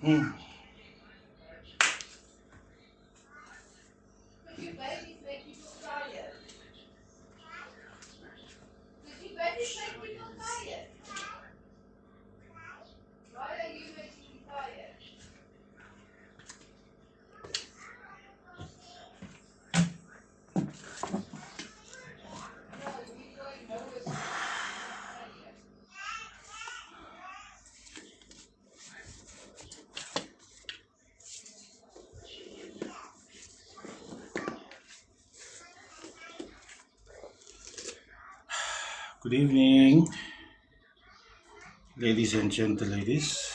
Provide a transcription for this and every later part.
Mm. Good evening, ladies and gentleladies.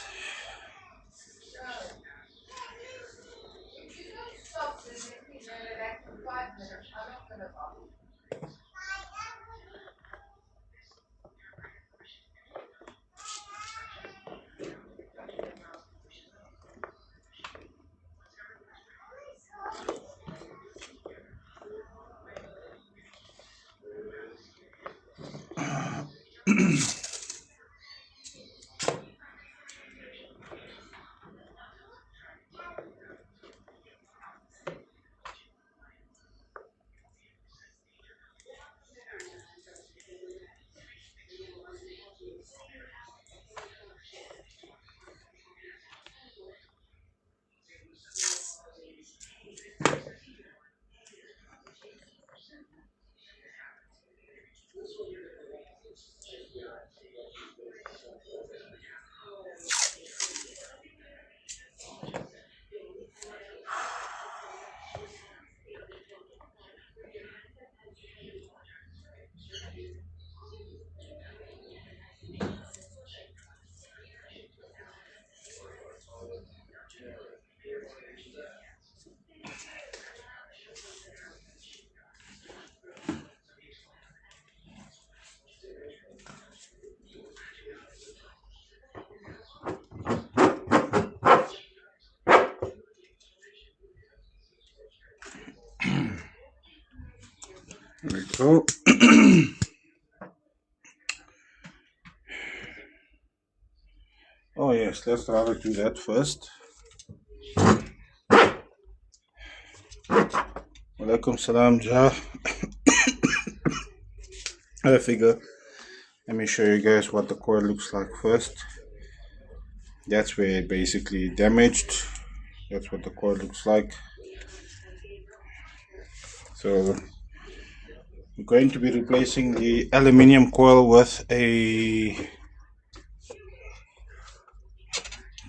There we go. Oh yes, let's rather do that first. Walaikum salam, Ja. I figure, let me show you guys what the coil looks like first. That's where it basically damaged. That's what the coil looks like. So we're going to be replacing the aluminium coil with a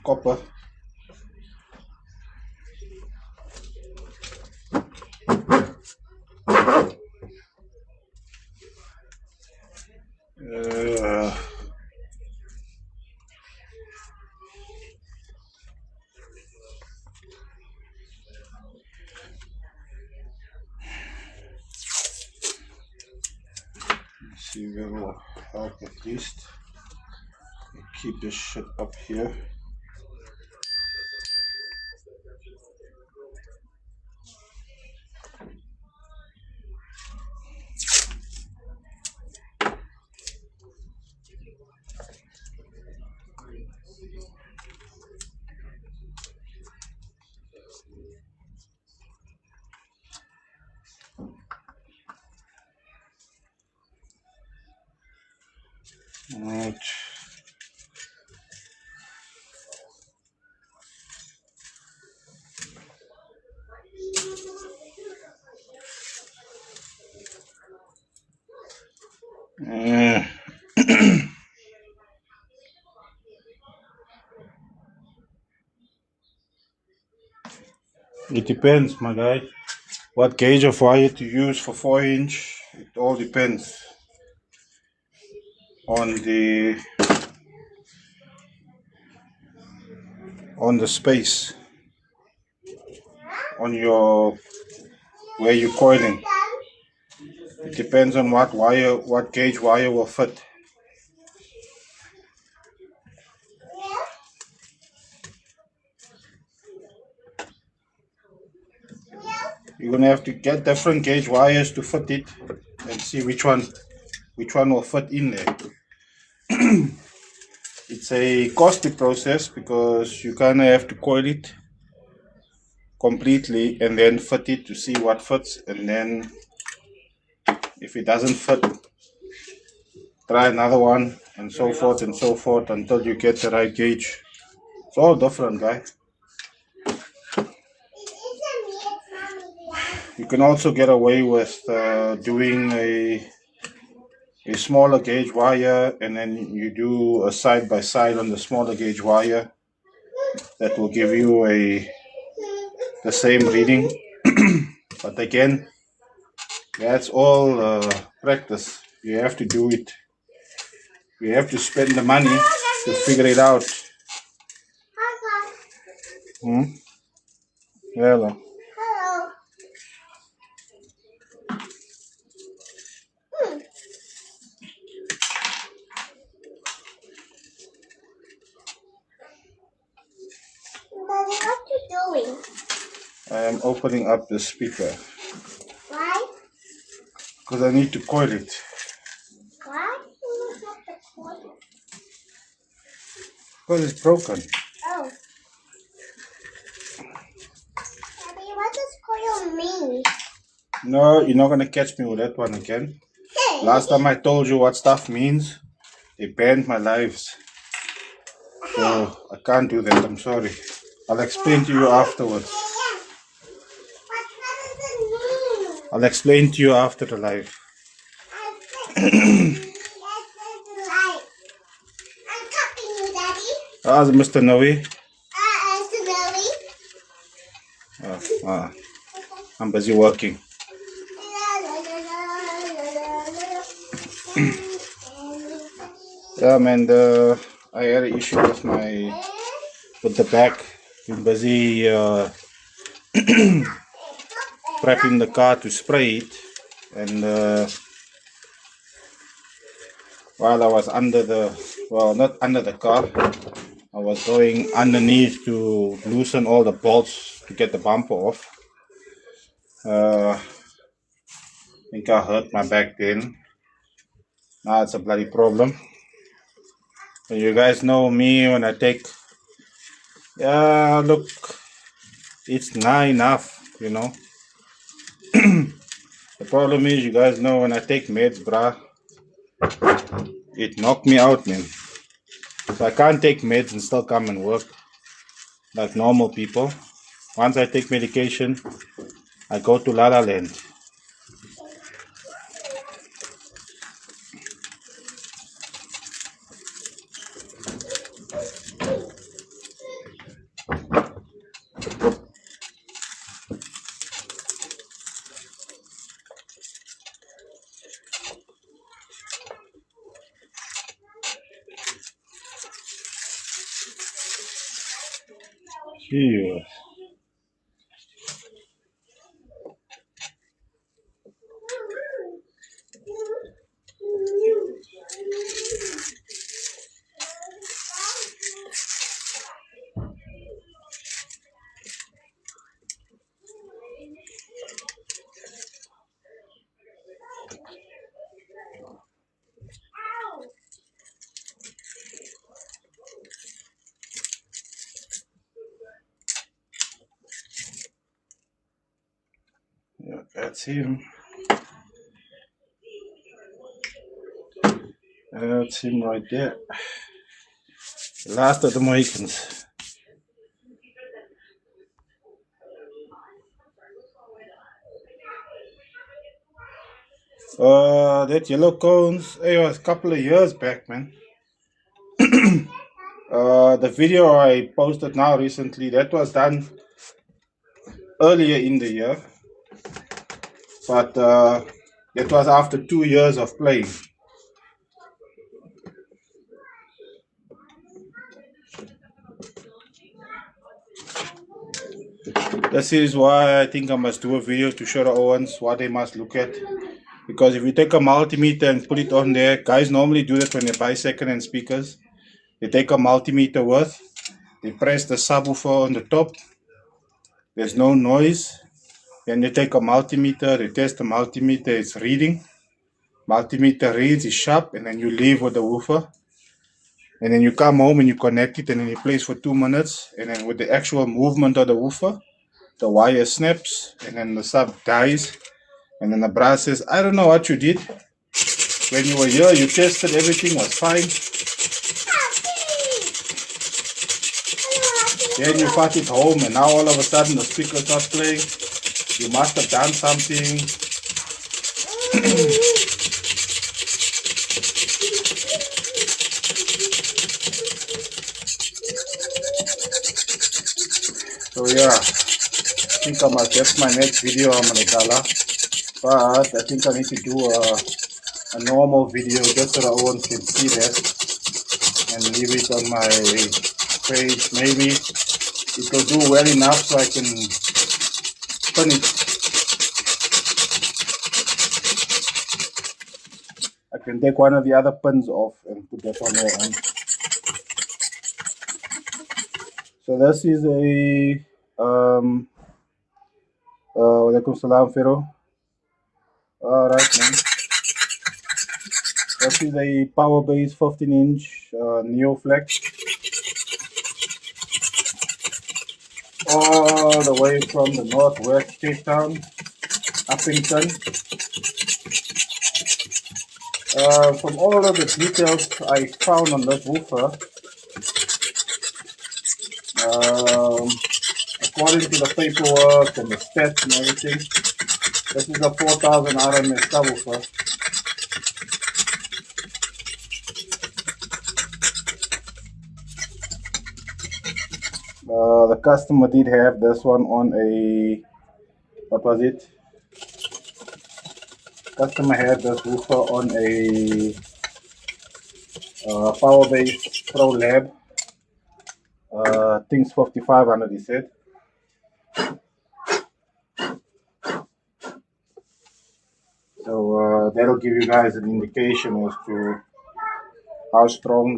copper. See if that will help at least. Keep this shit up here. Alright. It depends, my guy. What gauge of wire to use for 4-inch? It all depends on the space on your where you're coiling. It depends on what gauge wire will fit. You're gonna have to get different gauge wires to fit it and see which one will fit in there. It's It's a costly process because you kind of have to coil it completely and then fit it to see what fits, and then if it doesn't fit, try another one, and so forth until you get the right gauge. It's all different, guys. You can also get away with doing a smaller gauge wire, and then you do a side by side on the smaller gauge wire. That will give you the same reading. But again, that's all practice. You have to do it. You have to spend the money to figure it out. Hello. Daddy, what you doing? I am opening up the speaker. Why? Because I need to coil it. Why? You don't have to coil. Because it's broken. Oh. Daddy, what does coil mean? No, you're not going to catch me with that one again. Hey. Last time I told you what stuff means, they banned my lives. So I can't do that, I'm sorry. I'll explain to you afterwards. What does it mean? I'll explain to you after the live. I'm copying you, Daddy. How's Mr. Noe? Snowy. I'm busy working. Yeah, man, I had an issue with the back. Been busy prepping the car to spray it, and while I was not under the car, I was going underneath to loosen all the bolts to get the bumper off. I think I hurt my back then. Now it's a bloody problem. And you guys know me when I take, look, it's not enough, you know. The problem is, you guys know when I take meds, bruh, it knocked me out, man. So I can't take meds and still come and work like normal people. Once I take medication, I go to La La Land. Cheers. Yeah, that's him. That's him right there. Last of the Mohicans. That yellow cones, it was a couple of years back, man. The video I posted now recently, that was done earlier in the year, but it was after 2 years of playing. This is why I think I must do a video to show the Owens what they must look at. Because if you take a multimeter and put it on there, guys normally do that when they buy second-hand speakers. They take a multimeter worth, they press the subwoofer on the top, there's no noise. Then you take a multimeter, they test the multimeter, it's reading. Multimeter reads, it's sharp, and then you leave with the woofer. And then you come home and you connect it, and then it plays for 2 minutes. And then with the actual movement of the woofer, the wire snaps, and then the sub dies. And then the brass says, I don't know what you did. When you were here, you tested everything was fine. Then you brought it home, and now all of a sudden the speaker's not playing. You must have done something. So yeah, I think that's my next video I'm gonna color. But I think I need to do a normal video just so that everyone can see that and leave it on my page. Maybe it will do well enough so I can finish. I can take one of the other pins off and put that on there. So this is a Walaikum salam, Fero. Alright, man. This is a powerbass 15-inch neoflex. All the way from the northwest Cape Town, Uppington. From all of the details I found on this woofer, according to the paperwork and the stats and everything, this is a 4,000 RMS subwoofer. The customer did have this one on a, what was it? Customer had this woofer on a powerbass Pro Lab. Things 5500, he said. So that'll give you guys an indication as to how strong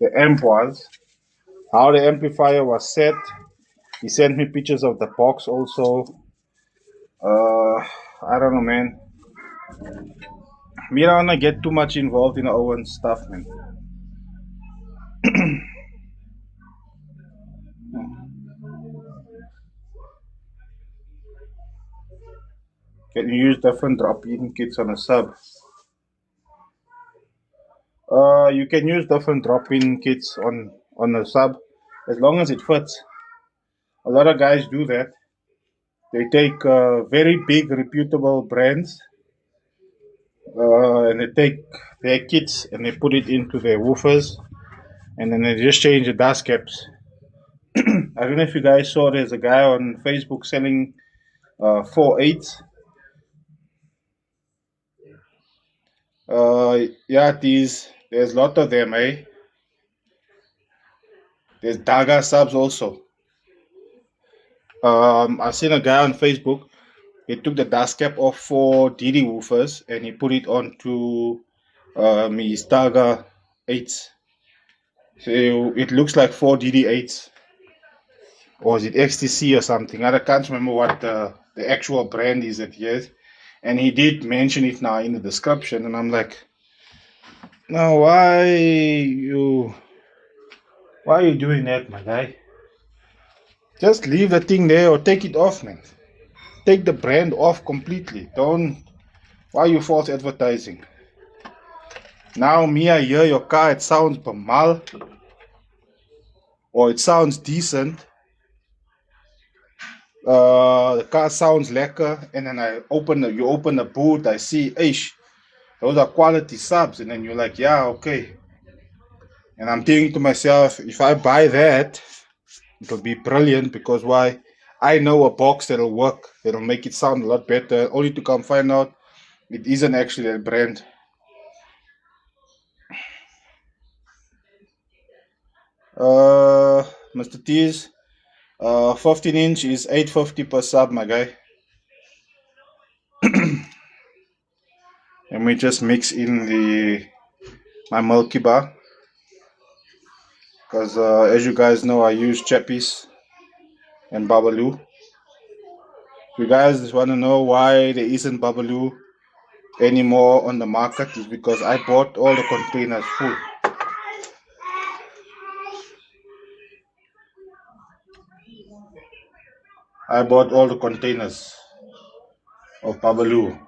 the amp was, how the amplifier was set. He sent me pictures of the box also. I don't know, man. Me don't wanna get too much involved in our own stuff, man. Can you use different drop-in kits on a sub? You can use different drop-in kits on a sub as long as it fits. A lot of guys do that. They take very big reputable brands and they take their kits and they put it into their woofers, and then they just change the dust caps. I don't know if you guys saw, there's a guy on Facebook selling 4.8s. Yeah, there's a lot of them, eh? There's Daga subs also. I seen a guy on Facebook. He took the dust cap off 4 DD woofers and he put it onto his Daga 8s. So it looks like 4 DD8s. Or is it XTC or something? I can't remember what the actual brand is that he has. And he did mention it now in the description. And I'm like, no, why are you doing that, my guy? Just leave the thing there or take it off, man. Take the brand off completely. Why are you false advertising? Now I hear your car, it sounds bamal. Or it sounds decent. The car sounds lekker, and then you open the boot, I see, those are quality subs, and then you're like, yeah, okay. And I'm thinking to myself, if I buy that, it'll be brilliant, because why? I know a box that'll work, that'll make it sound a lot better, only to come find out it isn't actually a brand. Mr. T's, 15-inch is 850 per sub, my guy. Let me just mix in my Milky Bar, because as you guys know, I use Chappies and Babalu. If you guys want to know why there isn't Babalu anymore on the market is because I bought all the containers full. I bought all the containers of Babalu,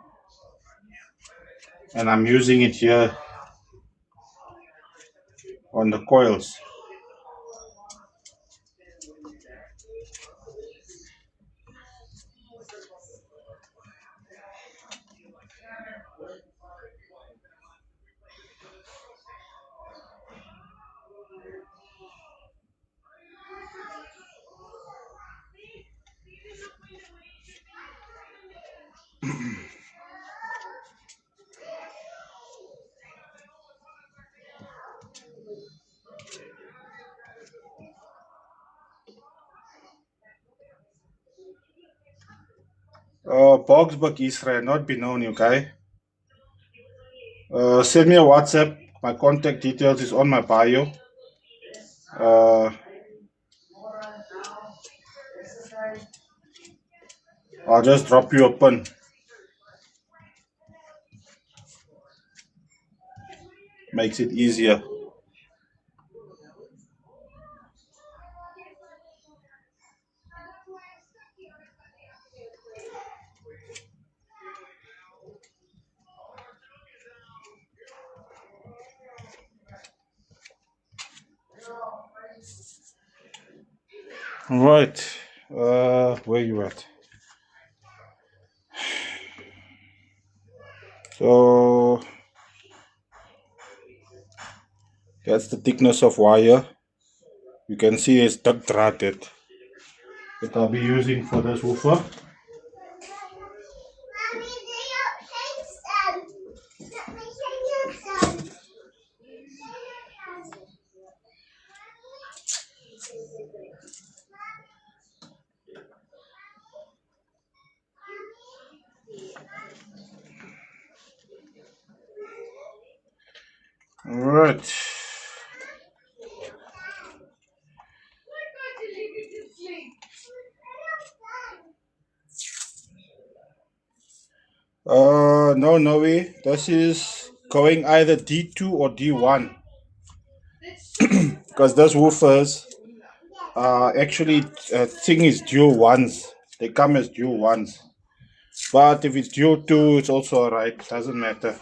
and I'm using it here on the coils. Boxburg Israel, not Benoni, okay? Send me a WhatsApp. My contact details is on my bio. I'll just drop you a pin. Makes it easier. Right. Where you at? So that's the thickness of wire. You can see it's duct threaded that I'll be using for this woofer. Mommy, do you fix them? Let me fix them. All right. No, Noe. This is going either D2 or D1 because those woofers actually thing is dual ones. They come as dual ones. But if it's dual 2, it's also alright. Doesn't matter.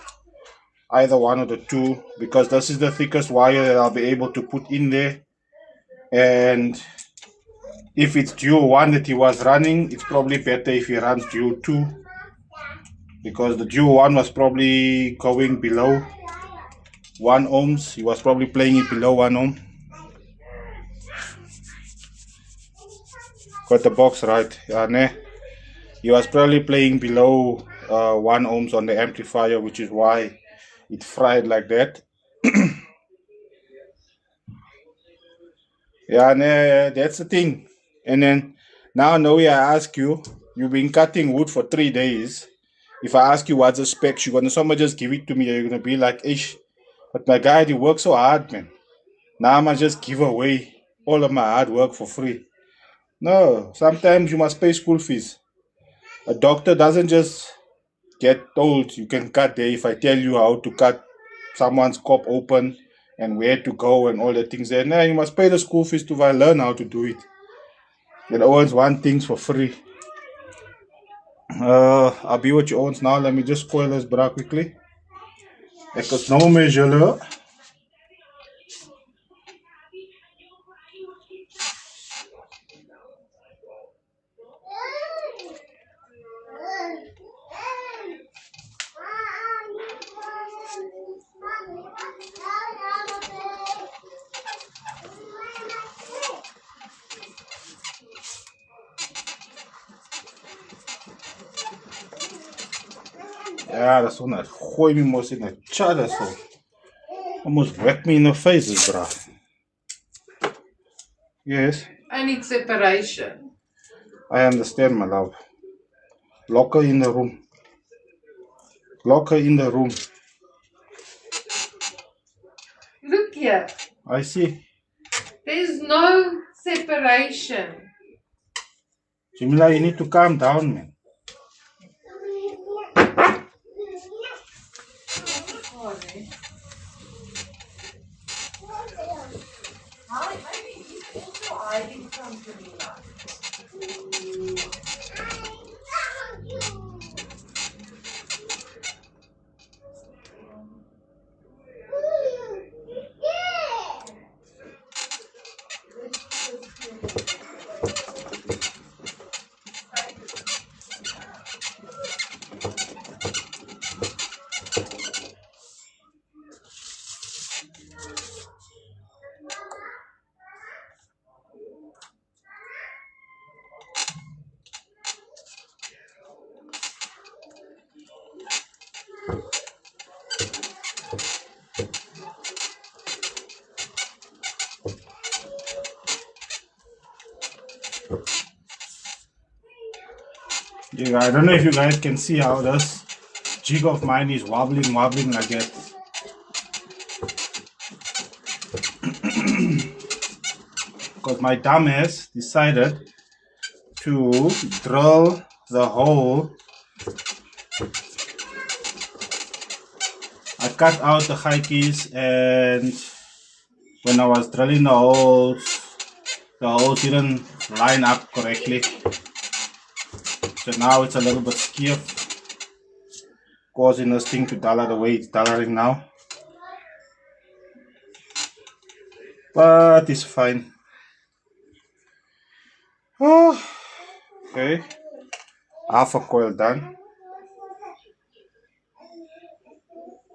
Either one of the two, because this is the thickest wire that I'll be able to put in there. And if it's dual 1 that he was running, it's probably better if he runs dual 2, because the dual 1 was probably going below 1 ohms. He was probably playing it below 1 ohm. Got the box right. He was probably playing below 1 ohms on the amplifier, which is why it fried like that. Yeah, that's the thing. And then now, Noe, I ask you, you've been cutting wood for 3 days. If I ask you what's the specs, you're gonna someone just give it to me. You're gonna be like, "Ish, but my guy, you work so hard, man. Now I'm gonna just give away all of my hard work for free." No, sometimes you must pay school fees. A doctor doesn't just get told you can cut there. If I tell you how to cut someone's cup open and where to go and all the things there, no, you must pay the school fees to learn how to do it. You always want things for free. I'll be with you owns now. Let me just coil this bra quickly. Ek is nou met julle. Ja, dat is zo net. Gooi me mos in het chadder zo. Almost whack me in the face, bra. Yes, I need separation. I understand, my love. Lock her in the room. Lock her in the room. Look here. I see. There's no separation. Jamila, you need to calm down, man. Maybe he's also hiding something in us. Yeah, I don't know if you guys can see how this jig of mine is wobbling like that. Because my dumbass decided to drill the hole. I cut out the hikes, and when I was drilling the holes didn't line up correctly. So now it's a little bit skiff, causing this thing to dollar the way it's dollaring now. But it's fine. Oh, okay. Half a coil done.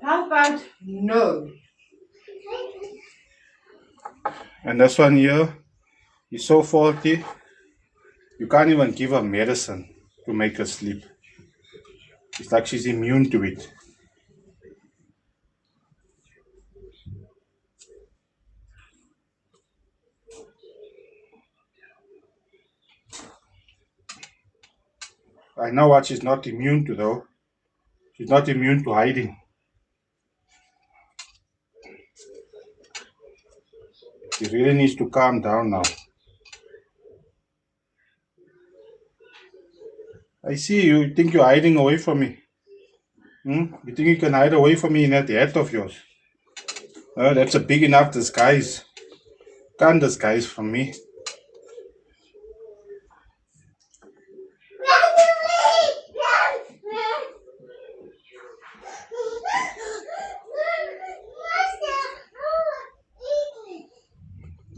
How about no? And this one here is so faulty, you can't even give her medicine to make her sleep. It's like she's immune to it. I know what she's not immune to though. She's not immune to hiding. She really needs to calm down now. I see you. You think you're hiding away from me? You think you can hide away from me in that head of yours? That's a big enough disguise. Can't disguise from me.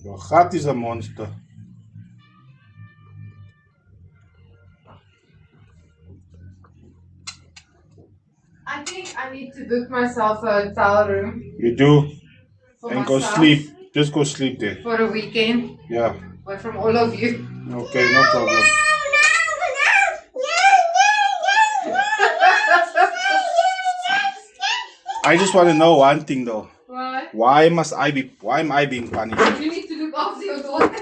Your heart is a monster. I think I need to book myself a hotel room. You do? For And myself, go sleep. Just go sleep there. for a weekend. Yeah. Away from all of you. Okay, no problem. I just want to know one thing though. Why? Why am I being punished? You need to look after your daughter.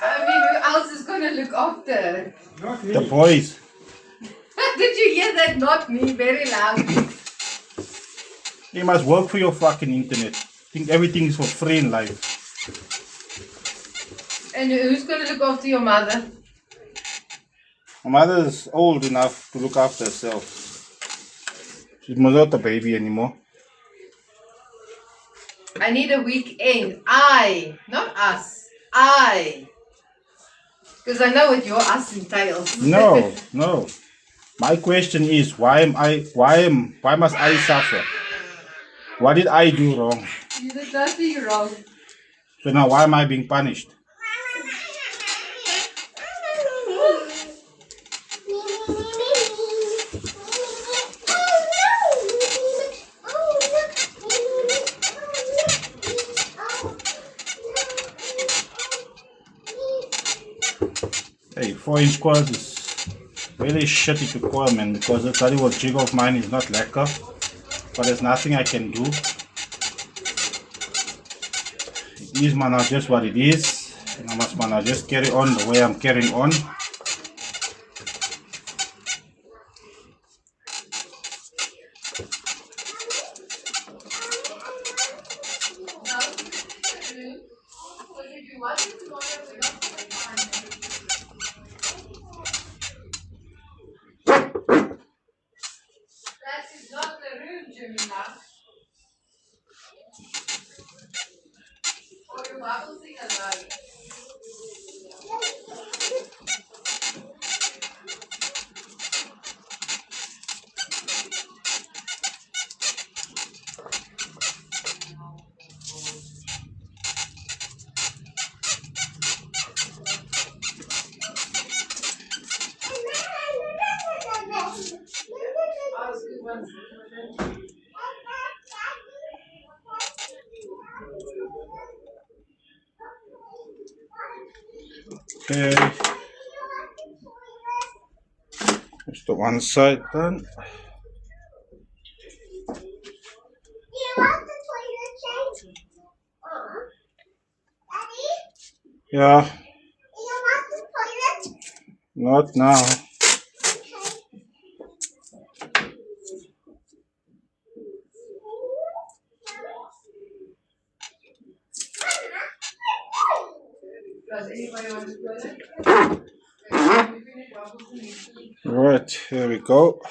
I mean, who else is going to look after her? The boys. Did you hear that? Not me, very loud. You must work for your fucking internet. Think everything is for free in life. And who's going to look after your mother? My mother is old enough to look after herself. She's not a baby anymore. I need a weekend. I, not us. I. Because I know what your us entails. No, no. My question is, why must I suffer? What did I do wrong? You did nothing wrong. So now why am I being punished? Hey, 4-inch coils is really shitty to coil, man, because the bloody old jig of mine is not lacquer, but there's nothing I can do. It is, man, just what it is, and I must, man, just carry on the way I'm carrying on. Okay, just the one side done. Do you want the toilet change? Daddy? Yeah, Do you want the toilet? not now. Okay. Does anybody want to toilet? Right, here we go.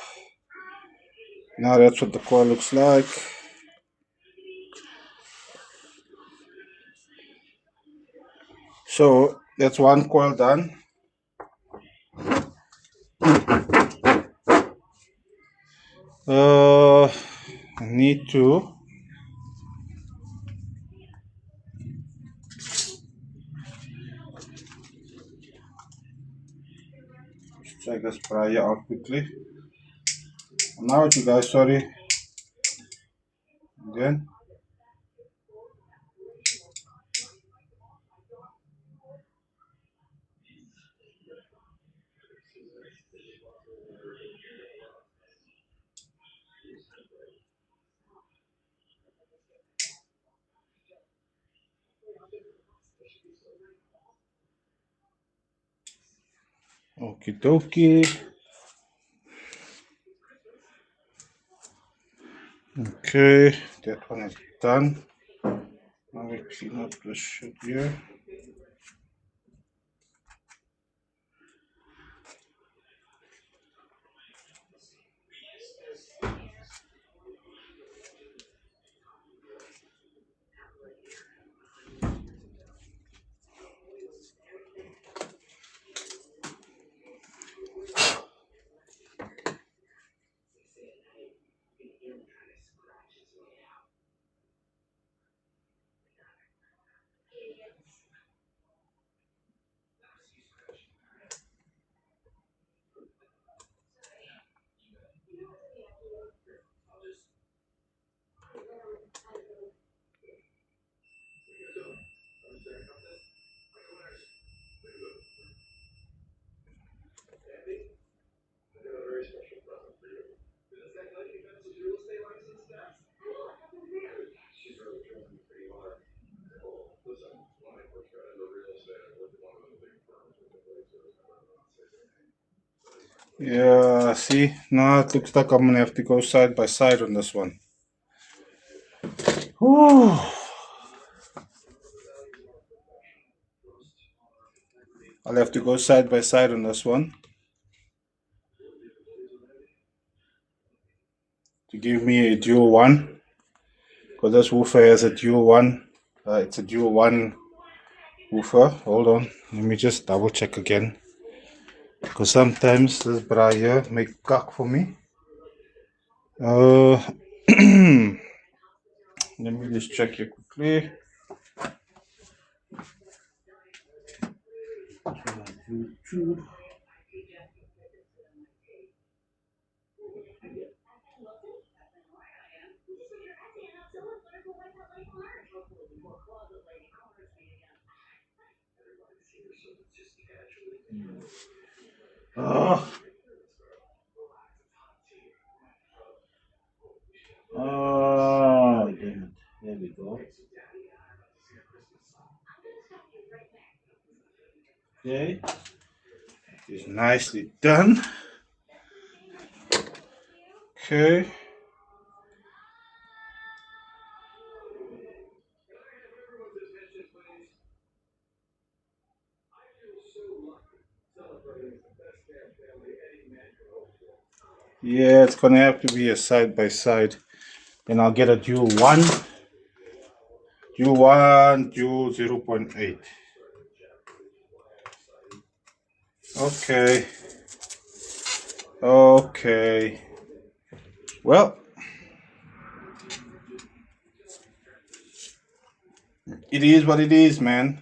Now that's what the coil looks like. So that's one coil done. I need to check this sprayer out quickly. Now you guys, sorry. Again. Okie dokie. Okay, that one is done. Now we clean up the shit here. Yeah, see, now it looks like I'm gonna have to go side by side on this one. Whew. I'll have to go side by side on this one to give me a dual one, because this woofer has a dual one. It's a dual one woofer. Hold on, let me just double check again, because sometimes this bra here make cock for me. Let me just check here quickly. Oh, damn it. There we go. Okay, it's nicely done. Okay. Yeah, it's gonna have to be a side by side. Then I'll get a dual 0.8. Okay. Okay. Well, it is what it is, man.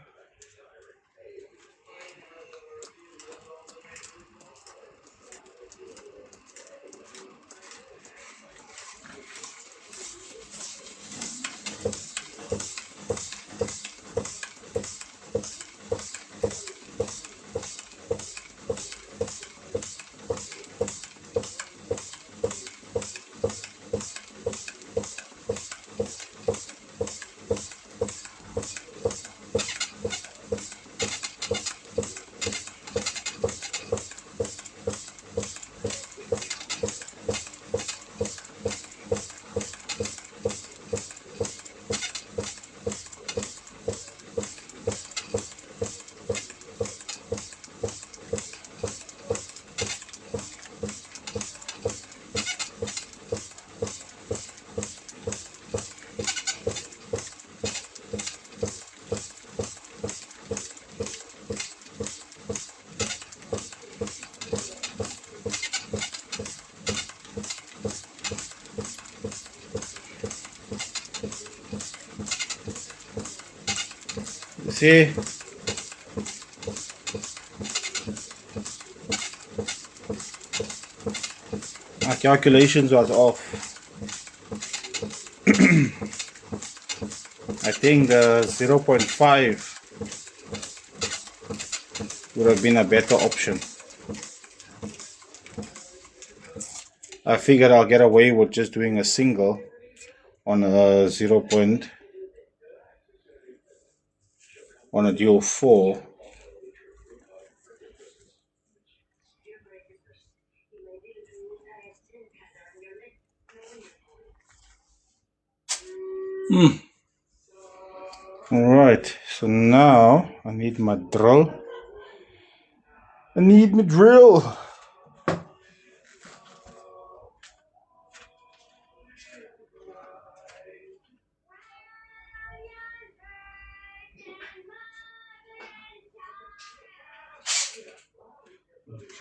See, my calculations was off. I think the 0.5 would have been a better option. I figured I'll get away with just doing a single on a on a dual 4. Alright, so now I need my drill. I need my drill.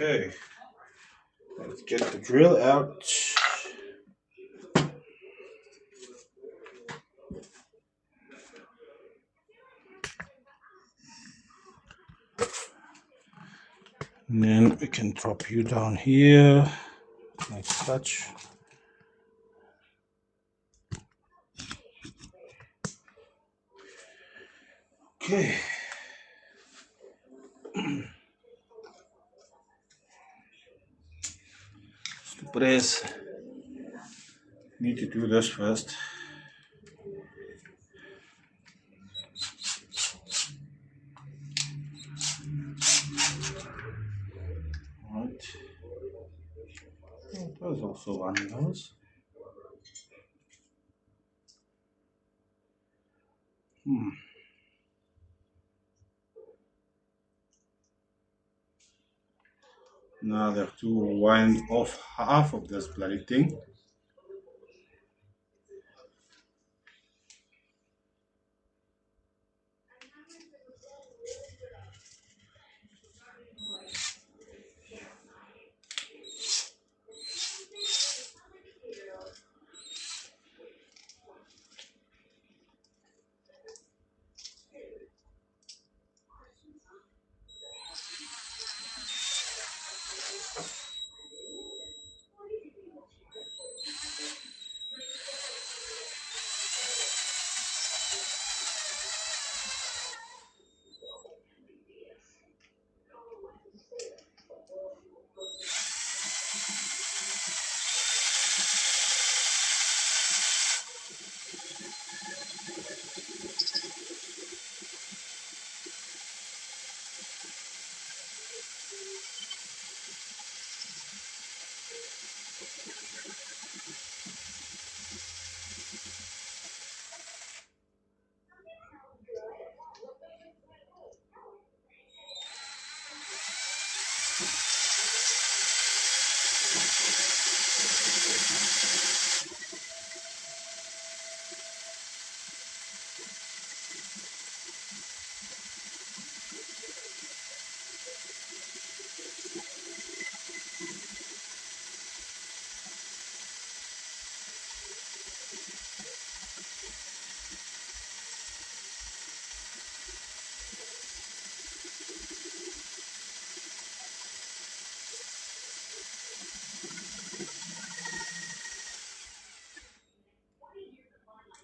Okay, let's get the drill out. And then we can drop you down here, like such. Okay. To press, need to do this first. Right. Oh, there's also one of those. Now they have to wind off half of this bloody thing.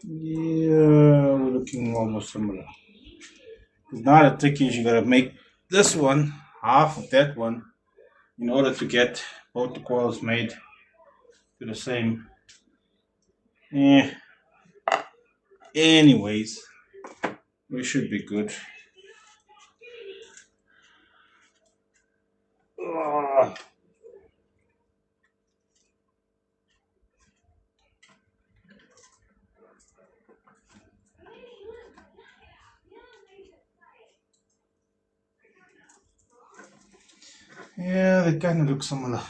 Yeah, we're looking almost similar. Now the trick is you gotta make this one half of that one in order to get both the coils made to the same. Anyways, we should be good. Ugh. Yeah, they kind of look similar.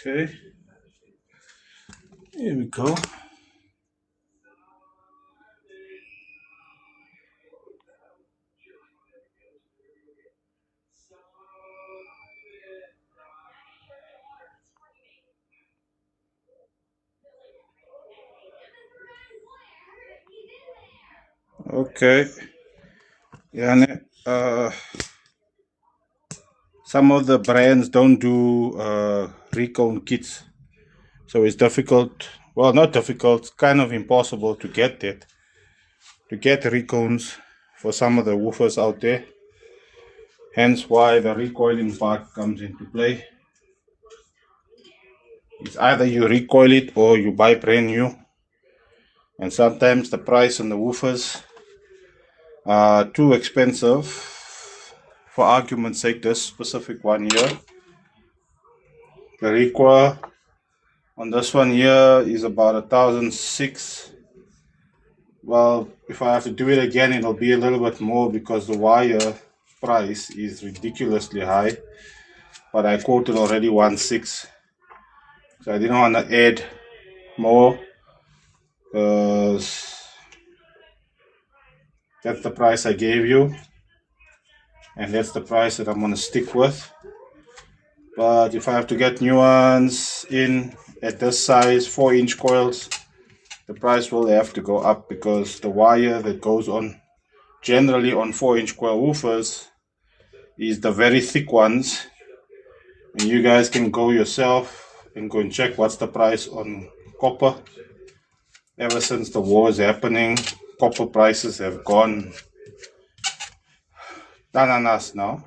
Okay, here we go. Okay. Yeah, some of the brands don't do recone kits, so it's difficult. Well, not difficult, kind of impossible to get recones for some of the woofers out there. Hence why the recoiling part comes into play. It's either you recoil it or you buy brand new. And sometimes the price on the woofers are too expensive. For argument's sake, this specific one here, the recoil on this one here is about 1,006. Well, if I have to do it again, it'll be a little bit more because the wire price is ridiculously high. But I quoted already 1.6, so I didn't want to add more because that's the price I gave you, and that's the price that I'm gonna stick with. But if I have to get new ones in at this size, 4-inch coils, the price will have to go up because the wire that goes on generally on 4-inch coil woofers is the very thick ones. And you guys can go yourself and go and check what's the price on copper. Ever since the war is happening, copper prices have gone bananas now.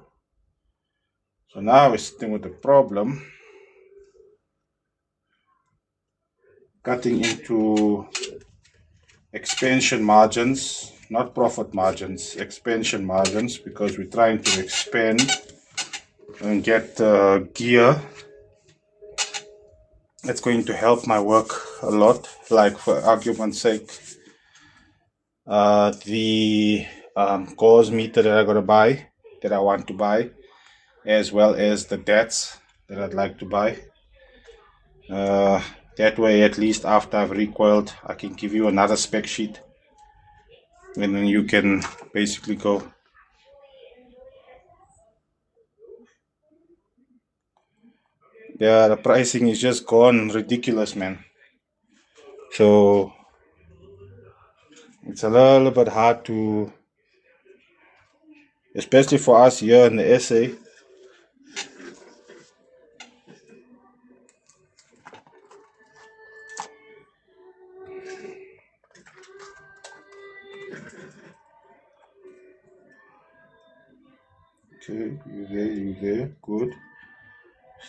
So now we're sitting with the problem, cutting into expansion margins, not profit margins, expansion margins, because we're trying to expand and get gear that's going to help my work a lot. Like for argument's sake, the gauze meter that I want to buy, as well as the DATs that I'd like to buy. That way, at least after I've recoiled, I can give you another spec sheet, and then you can basically go. Yeah, the pricing is just gone ridiculous, man. So it's a little bit hard to, especially for us here in the SA. Okay, you there, good.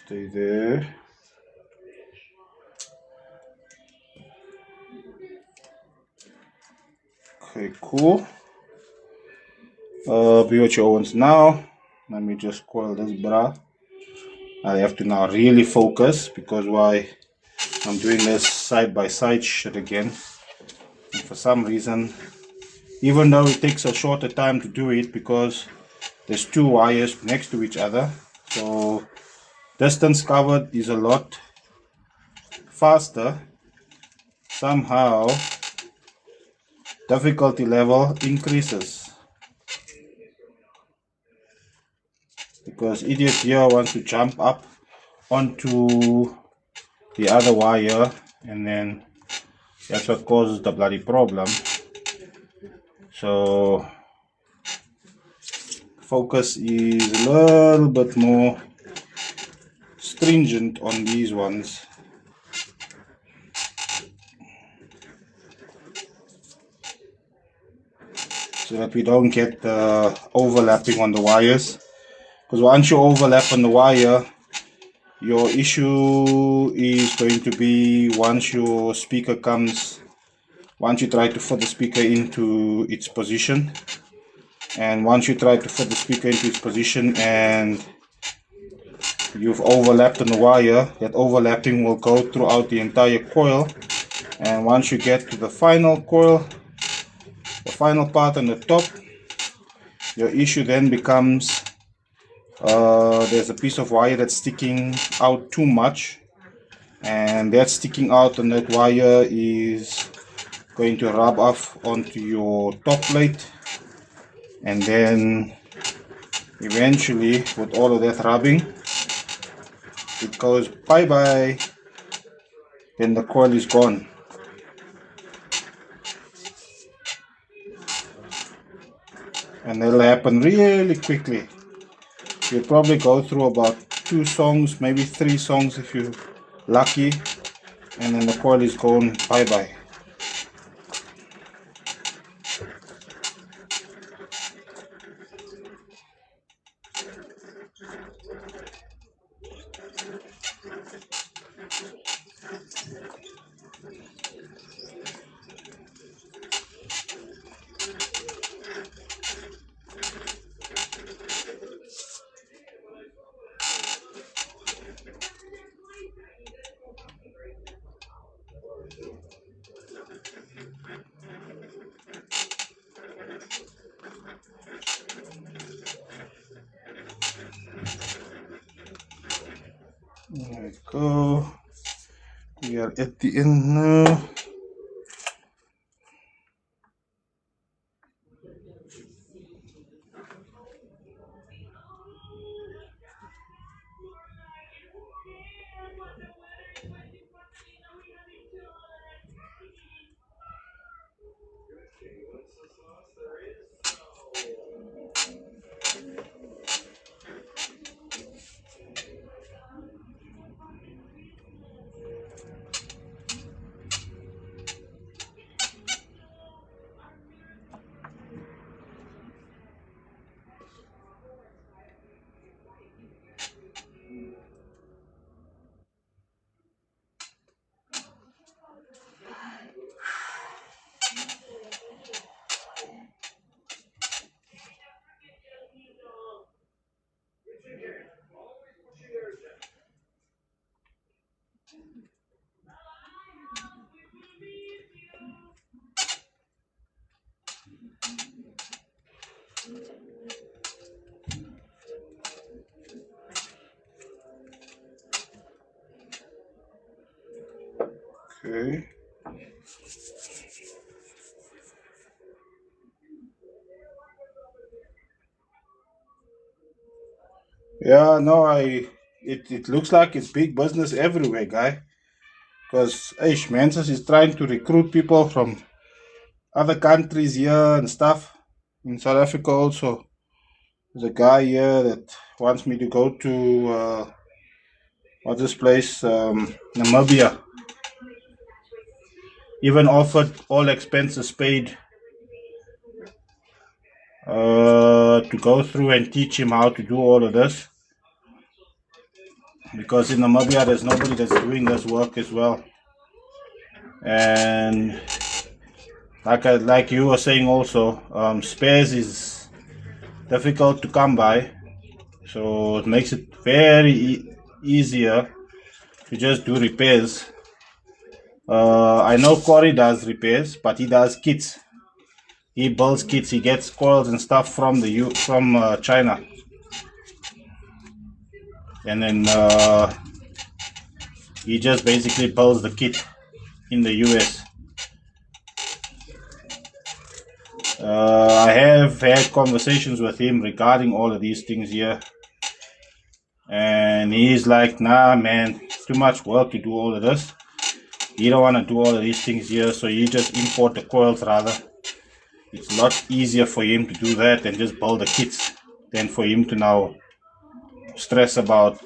Stay there. Okay, cool. BH Owens now. Let me just coil this bra. I have to now really focus because why I'm doing this side by side shit again. And for some reason, even though it takes a shorter time to do it because there's two wires next to each other, so distance covered is a lot faster. Somehow difficulty level increases because idiot here wants to jump up onto the other wire, and then that's what causes the bloody problem. So focus is a little bit more stringent on these ones. So that we don't get overlapping on the wires. Because once you overlap on the wire, your issue is going to be once you try to put the speaker into its position, and once you try to put the speaker into its position and you've overlapped on the wire, that overlapping will go throughout the entire coil, and once you get to the final coil, the final part on the top, your issue then becomes there's a piece of wire that's sticking out too much, and that sticking out on that wire is going to rub off onto your top plate, and then eventually with all of that rubbing it goes bye bye, then the coil is gone. and it'll happen really quickly. You'll probably go through about 2 songs, maybe 3 songs if you're lucky, and then the coil is gone bye-bye. There we go. We are at the end now. Okay. Yeah, no, it looks like it's big business everywhere, guy. Because Mansus is trying to recruit people from other countries here and stuff. In South Africa also. There's a guy here that wants me to go to what's this place? Namibia. Even offered all expenses paid to go through and teach him how to do all of this. Because in Namibia there's nobody that's doing this work as well. And like you were saying also, spares is difficult to come by, so it makes it very easier to just do repairs. I know Corey does repairs, but he does kits. He builds kits. He gets coils and stuff from China, and then he just basically builds the kit in the US. I have had conversations with him regarding all of these things here, and he's like, nah man, it's too much work to do all of this. You don't want to do all of these things here, so you just import the coils rather. It's a lot easier for him to do that and just build the kits than for him to now stress about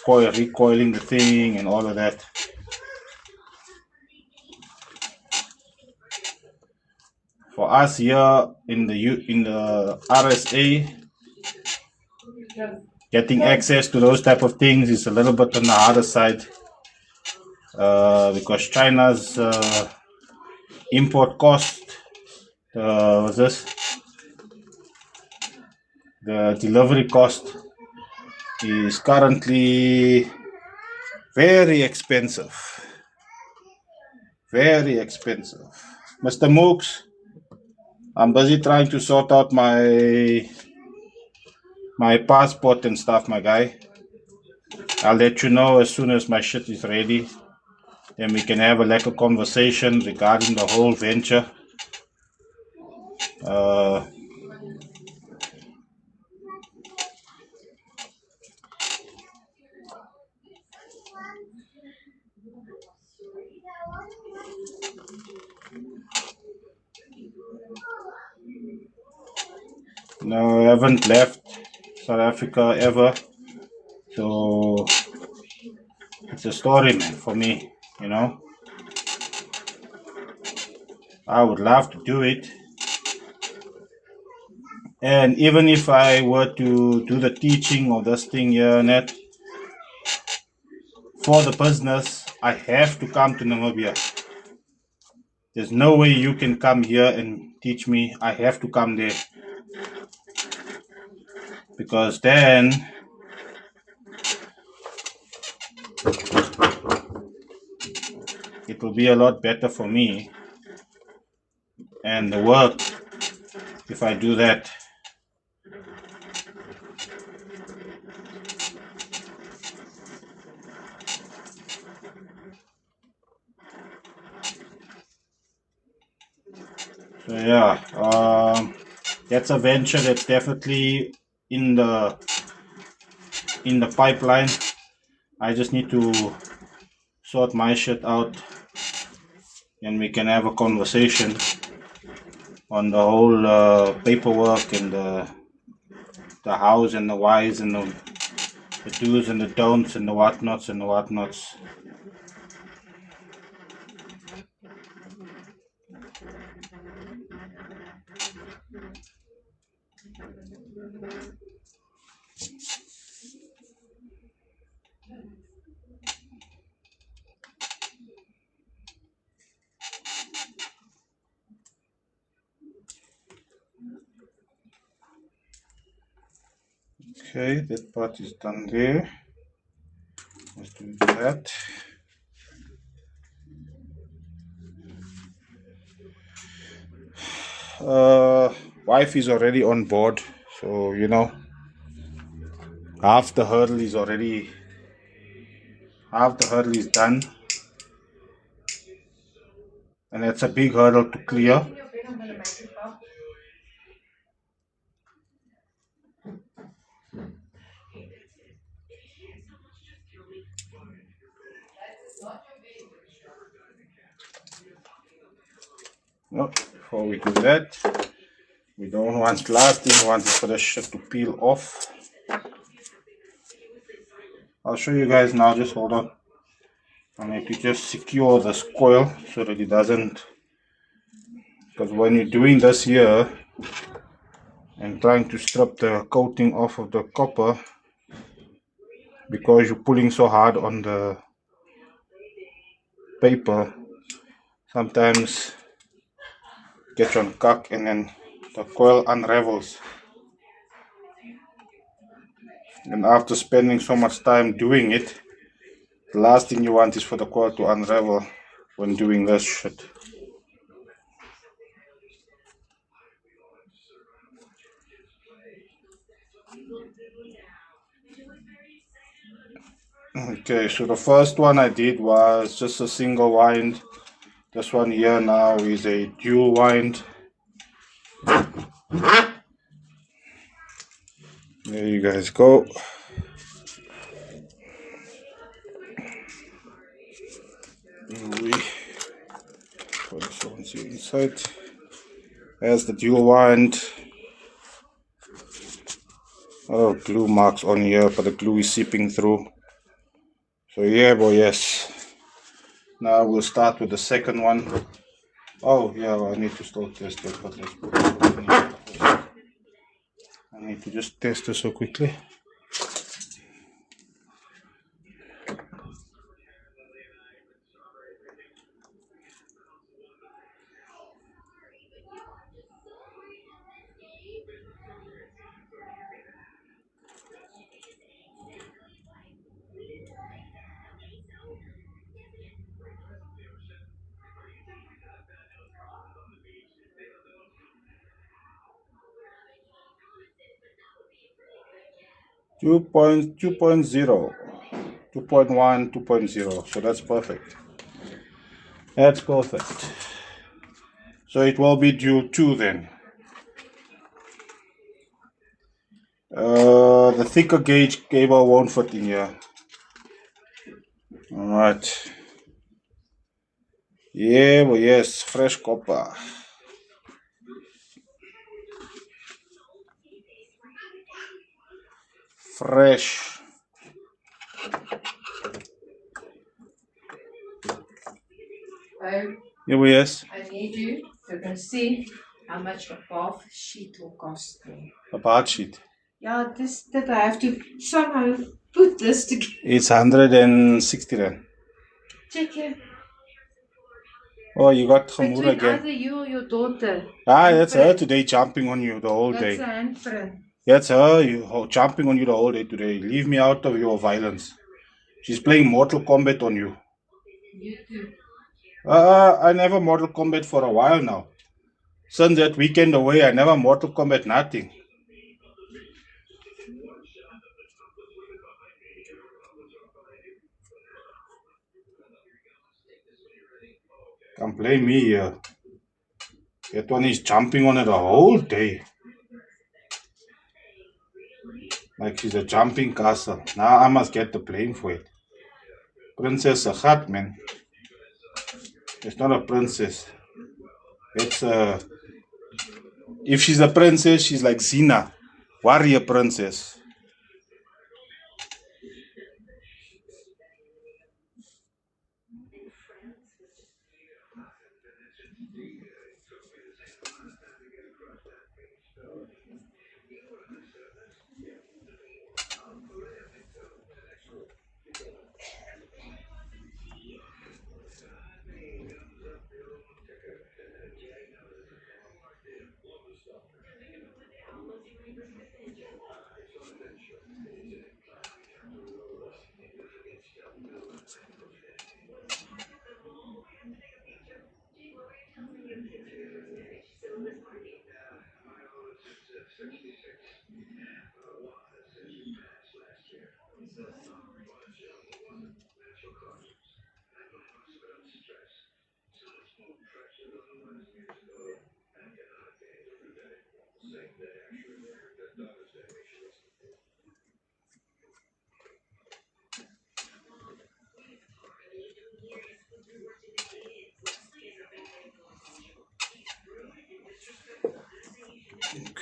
recoiling the thing and all of that. For us here in the RSA, getting access to those type of things is a little bit on the harder side, because China's import cost, the delivery cost is currently very expensive. Very expensive. Mr. Mooks, I'm busy trying to sort out my passport and stuff, my guy. I'll let you know as soon as my shit is ready. Then we can have a conversation regarding the whole venture. No, I haven't left South Africa ever. So it's a story, man, for me, you know. I would love to do it. And even if I were to do the teaching of this thing here, Net, for the business, I have to come to Namibia. There's no way you can come here and teach me. I have to come there. Because then it will be a lot better for me and the work if I do that. So yeah, that's a venture that's definitely in the pipeline. I just need to sort my shit out, and we can have a conversation on the whole paperwork and the hows and the whys and the do's and the don'ts and the whatnots and the whatnots. Okay, that part is done there. Let's do that. Wife is already on board, so you know, half the hurdle is done, and that's a big hurdle to clear. No, before we do that, we don't want last thing we want is for the shit to peel off. I'll show you guys now, just hold on. I need to just secure this coil so that it doesn't, because when you're doing this here and trying to strip the coating off of the copper, because you're pulling so hard on the paper, sometimes get on cock and then the coil unravels. And after spending so much time doing it, the last thing you want is for the coil to unravel when doing this shit. Okay, so the first one I did was just a single wind. This one here now is a dual wind. There you guys go. We put this one inside. There's the dual wind. Oh, glue marks on here, but the glue is seeping through. So yeah, boy, yes. Now we'll start with the second one. Oh yeah, well, I need to still test it, but I need to just test this so quickly. Two point 2.0, 2.1, 2.0. So that's perfect. That's perfect. So it will be dual 2 then. The thicker gauge cable won't fit in here. Alright. Yeah, well, yes, fresh copper. fresh. Oh, Yes. I need you to see how much a bath sheet will cost me. A bath sheet. Yeah, this that I have to somehow put this together. It's 160 rand. Check here. Oh, you got Khamur Between again. either you or your daughter. That's her today jumping on you the whole That's day. a handprint. That's her jumping on you the whole day today. Leave me out of your violence. She's playing Mortal Kombat on you. You too. I never Mortal Kombat for a while now. Since that weekend away, I never Mortal Kombat nothing. Can't blame me here. That one is jumping on her the whole day. Like she's a jumping castle. Now I must get the blame for it. Princess Sagat, man. It's not a princess. It's if she's a princess, she's like Xena, warrior princess.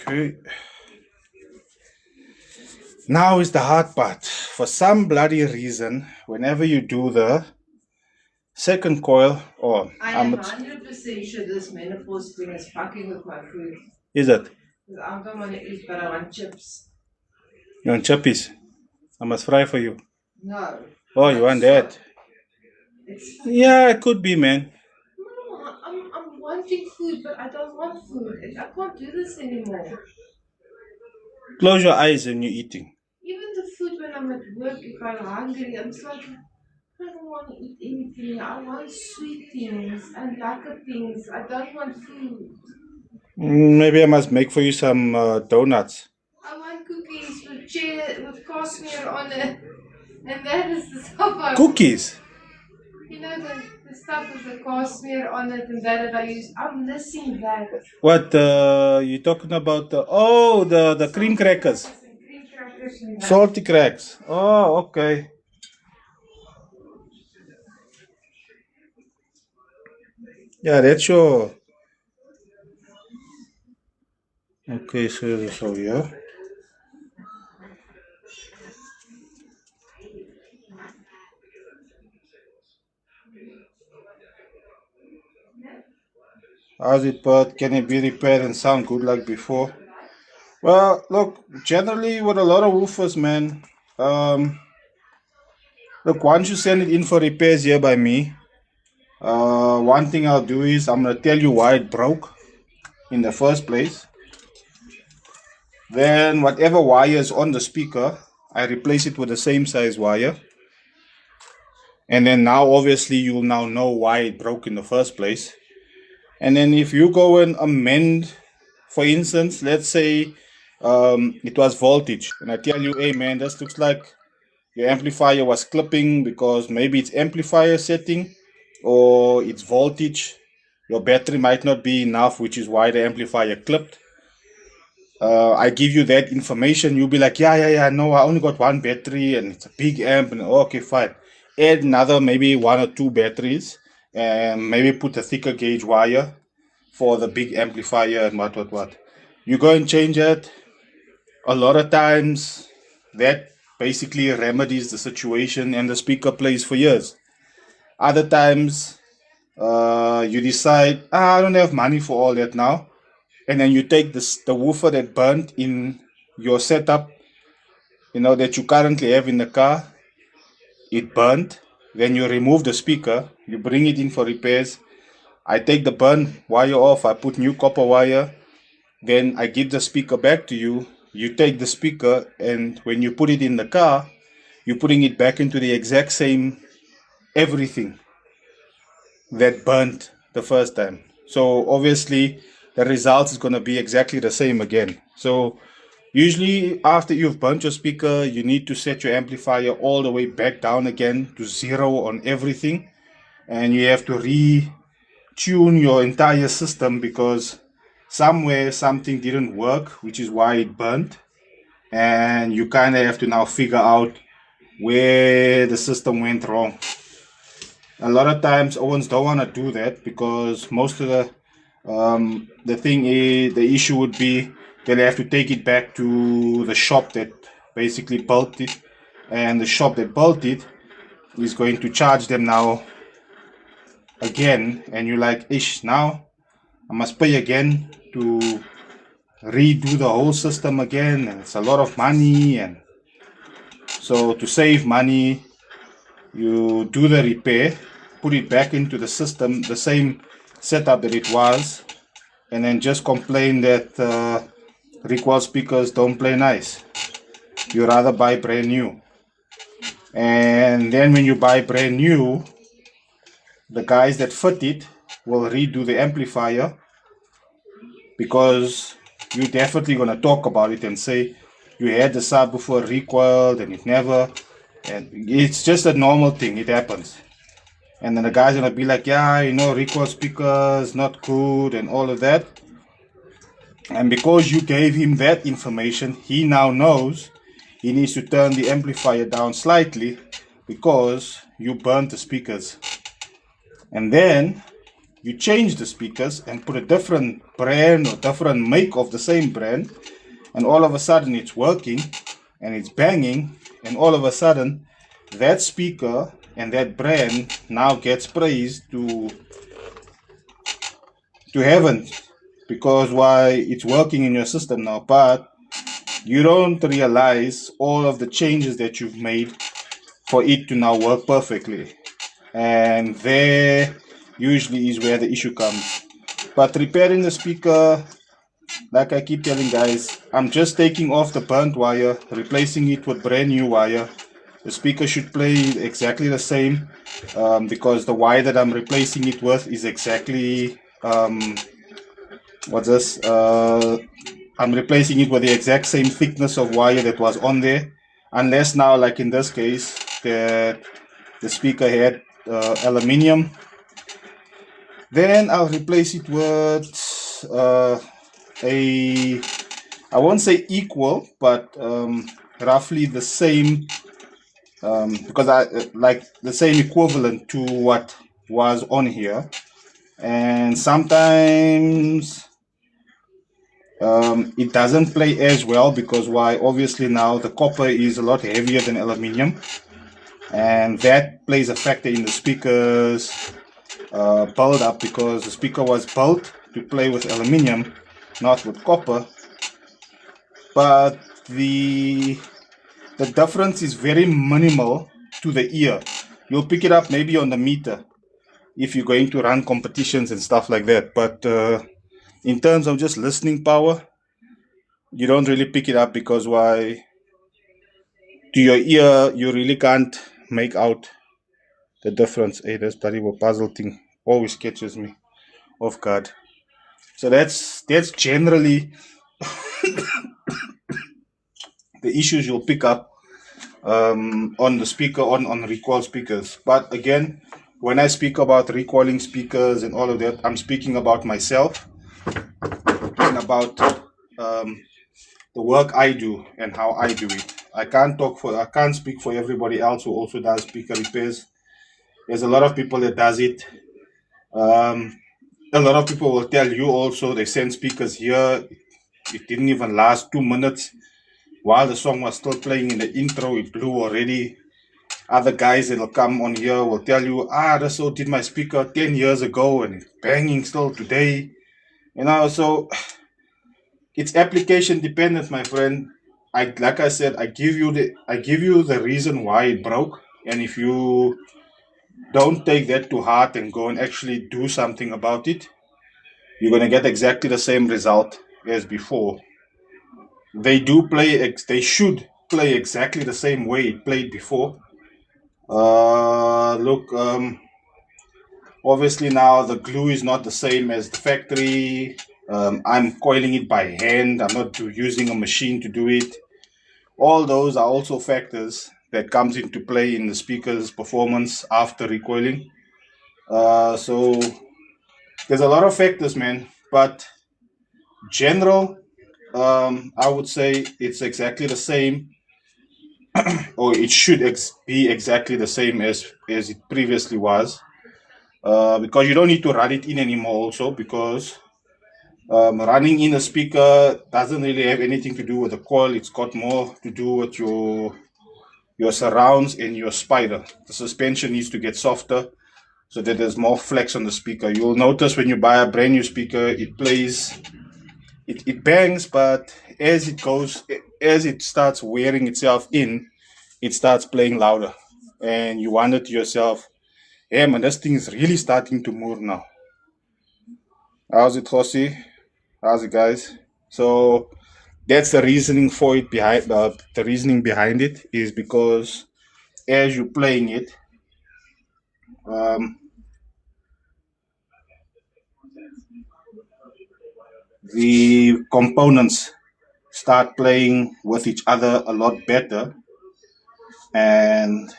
Okay. Now is the hard part. For some bloody reason, whenever you do the second coil, I am 100% sure this menopause thing is fucking with my food. Is it? Because I don't want to eat, but I want chips. You want chippies? I must fry for you. No. Oh, you want that? Yeah, it could be, man. No, I'm wanting food, but I don't want food. I can't do this anymore. Close your eyes when you're eating. Even the food when I'm at work, if I'm hungry, I'm just like, I don't want to eat anything. I want sweet things and lekker things. I don't want food. Maybe I must make for you some donuts. I want cookies with cashmere on it. And that is the stuff Cookies? You know, the stuff with the cashmere on it and that I use. I'm missing that. What, you talking about? The cream crackers. Cream crackers and that. Salty cracks. Oh, okay. Yeah, that's your... Okay, so yeah. How's it, but can it be repaired and sound good like before? Well, look, generally with a lot of woofers, man, look, once you send it in for repairs here by me, one thing I'll do is I'm gonna tell you why it broke in the first place. Then whatever wire is on the speaker, I replace it with the same size wire. And then now obviously you'll now know why it broke in the first place. And then if you go and amend, for instance, let's say it was voltage, and I tell you, hey man, this looks like your amplifier was clipping because maybe it's amplifier setting or it's voltage. Your battery might not be enough, which is why the amplifier clipped. I give you that information, you'll be like, yeah, no, I only got one battery and it's a big amp, and okay, fine. Add another maybe one or two batteries and maybe put a thicker gauge wire for the big amplifier and what. You go and change it. A lot of times that basically remedies the situation and the speaker plays for years. Other times, you decide, I don't have money for all that now. And then you take the woofer that burnt in your setup, that you currently have in the car, it burnt. Then you remove the speaker, you bring it in for repairs. I take the burnt wire off, I put new copper wire, then I give the speaker back to you. You take the speaker, and when you put it in the car, you're putting it back into the exact same everything that burnt the first time. So obviously, the result is going to be exactly the same again. So usually, after you've burnt your speaker, you need to set your amplifier all the way back down again to zero on everything, and you have to retune your entire system because somewhere something didn't work, which is why it burnt, and you kind of have to now figure out where the system went wrong. A lot of times, Owens don't want to do that because most of the thing is the issue would be they'll have to take it back to the shop that basically built it, and the shop that built it is going to charge them now again, and you're like, ish, now I must pay again to redo the whole system again, and it's a lot of money. And so to save money, you do the repair, put it back into the system, the same setup that it was, and then just complain that recoil speakers don't play nice. You rather buy brand new. And then when you buy brand new, the guys that fit it will redo the amplifier because you're definitely going to talk about it and say you had the subwoofer recoiled and it never, and it's just a normal thing, it happens. And then the guy's going to be like, yeah, recoil speakers not good and all of that. And because you gave him that information, he now knows he needs to turn the amplifier down slightly because you burnt the speakers. And then you change the speakers and put a different brand or different make of the same brand, and all of a sudden it's working and it's banging, and all of a sudden that speaker and that brand now gets praised to heaven because why it's working in your system now. But you don't realize all of the changes that you've made for it to now work perfectly, and there usually is where the issue comes. But repairing the speaker, like I keep telling guys, I'm just taking off the burnt wire, replacing it with brand new wire. The speaker should play exactly the same because the wire that I'm replacing it with is exactly what's this? I'm replacing it with the exact same thickness of wire that was on there, unless now, like in this case, the speaker had aluminium. Then I'll replace it with I won't say equal, but roughly the same, because I like the same equivalent to what was on here. And sometimes it doesn't play as well because why? Obviously now the copper is a lot heavier than aluminium, and that plays a factor in the speaker's build up because the speaker was built to play with aluminium, not with copper. But the difference is very minimal to the ear. You'll pick it up maybe on the meter if you're going to run competitions and stuff like that. But in terms of just listening power, you don't really pick it up because why? To your ear, you really can't make out the difference. Hey, this bloody puzzle thing always catches me off guard. So that's generally the issues you'll pick up on the speaker, on recoil speakers. But again, when I speak about recoiling speakers and all of that, I'm speaking about myself and about the work I do and how I do it. I can't speak for everybody else who also does speaker repairs. There's a lot of people that does it. A lot of people will tell you also they send speakers here. It didn't even last 2 minutes. while the song was still playing in the intro, it blew already. Other guys that'll come on here will tell you, this so did my speaker 10 years ago and it's banging still today. You know, so it's application dependent, my friend. Like I said, I give you the reason why it broke. And if you don't take that to heart and go and actually do something about it, you're gonna get exactly the same result as before. They should play exactly the same way it played before. Look, obviously now the glue is not the same as the factory. I'm coiling it by hand. I'm not using a machine to do it. All those are also factors that comes into play in the speaker's performance after recoiling. So there's a lot of factors, man. But general, I would say it's exactly the same, or it should be exactly the same as it previously was. Because you don't need to run it in anymore also, because running in a speaker doesn't really have anything to do with the coil. It's got more to do with your surrounds and your spider. The suspension needs to get softer so that there's more flex on the speaker. You'll notice when you buy a brand new speaker, it plays, it bangs, but as it starts wearing itself in, it starts playing louder. And you wonder to yourself, hey man, this thing is really starting to move now. How's it, Jose? How's it, guys? So that's the reasoning for it behind the reasoning behind it is because as you're playing it, the components start playing with each other a lot better, and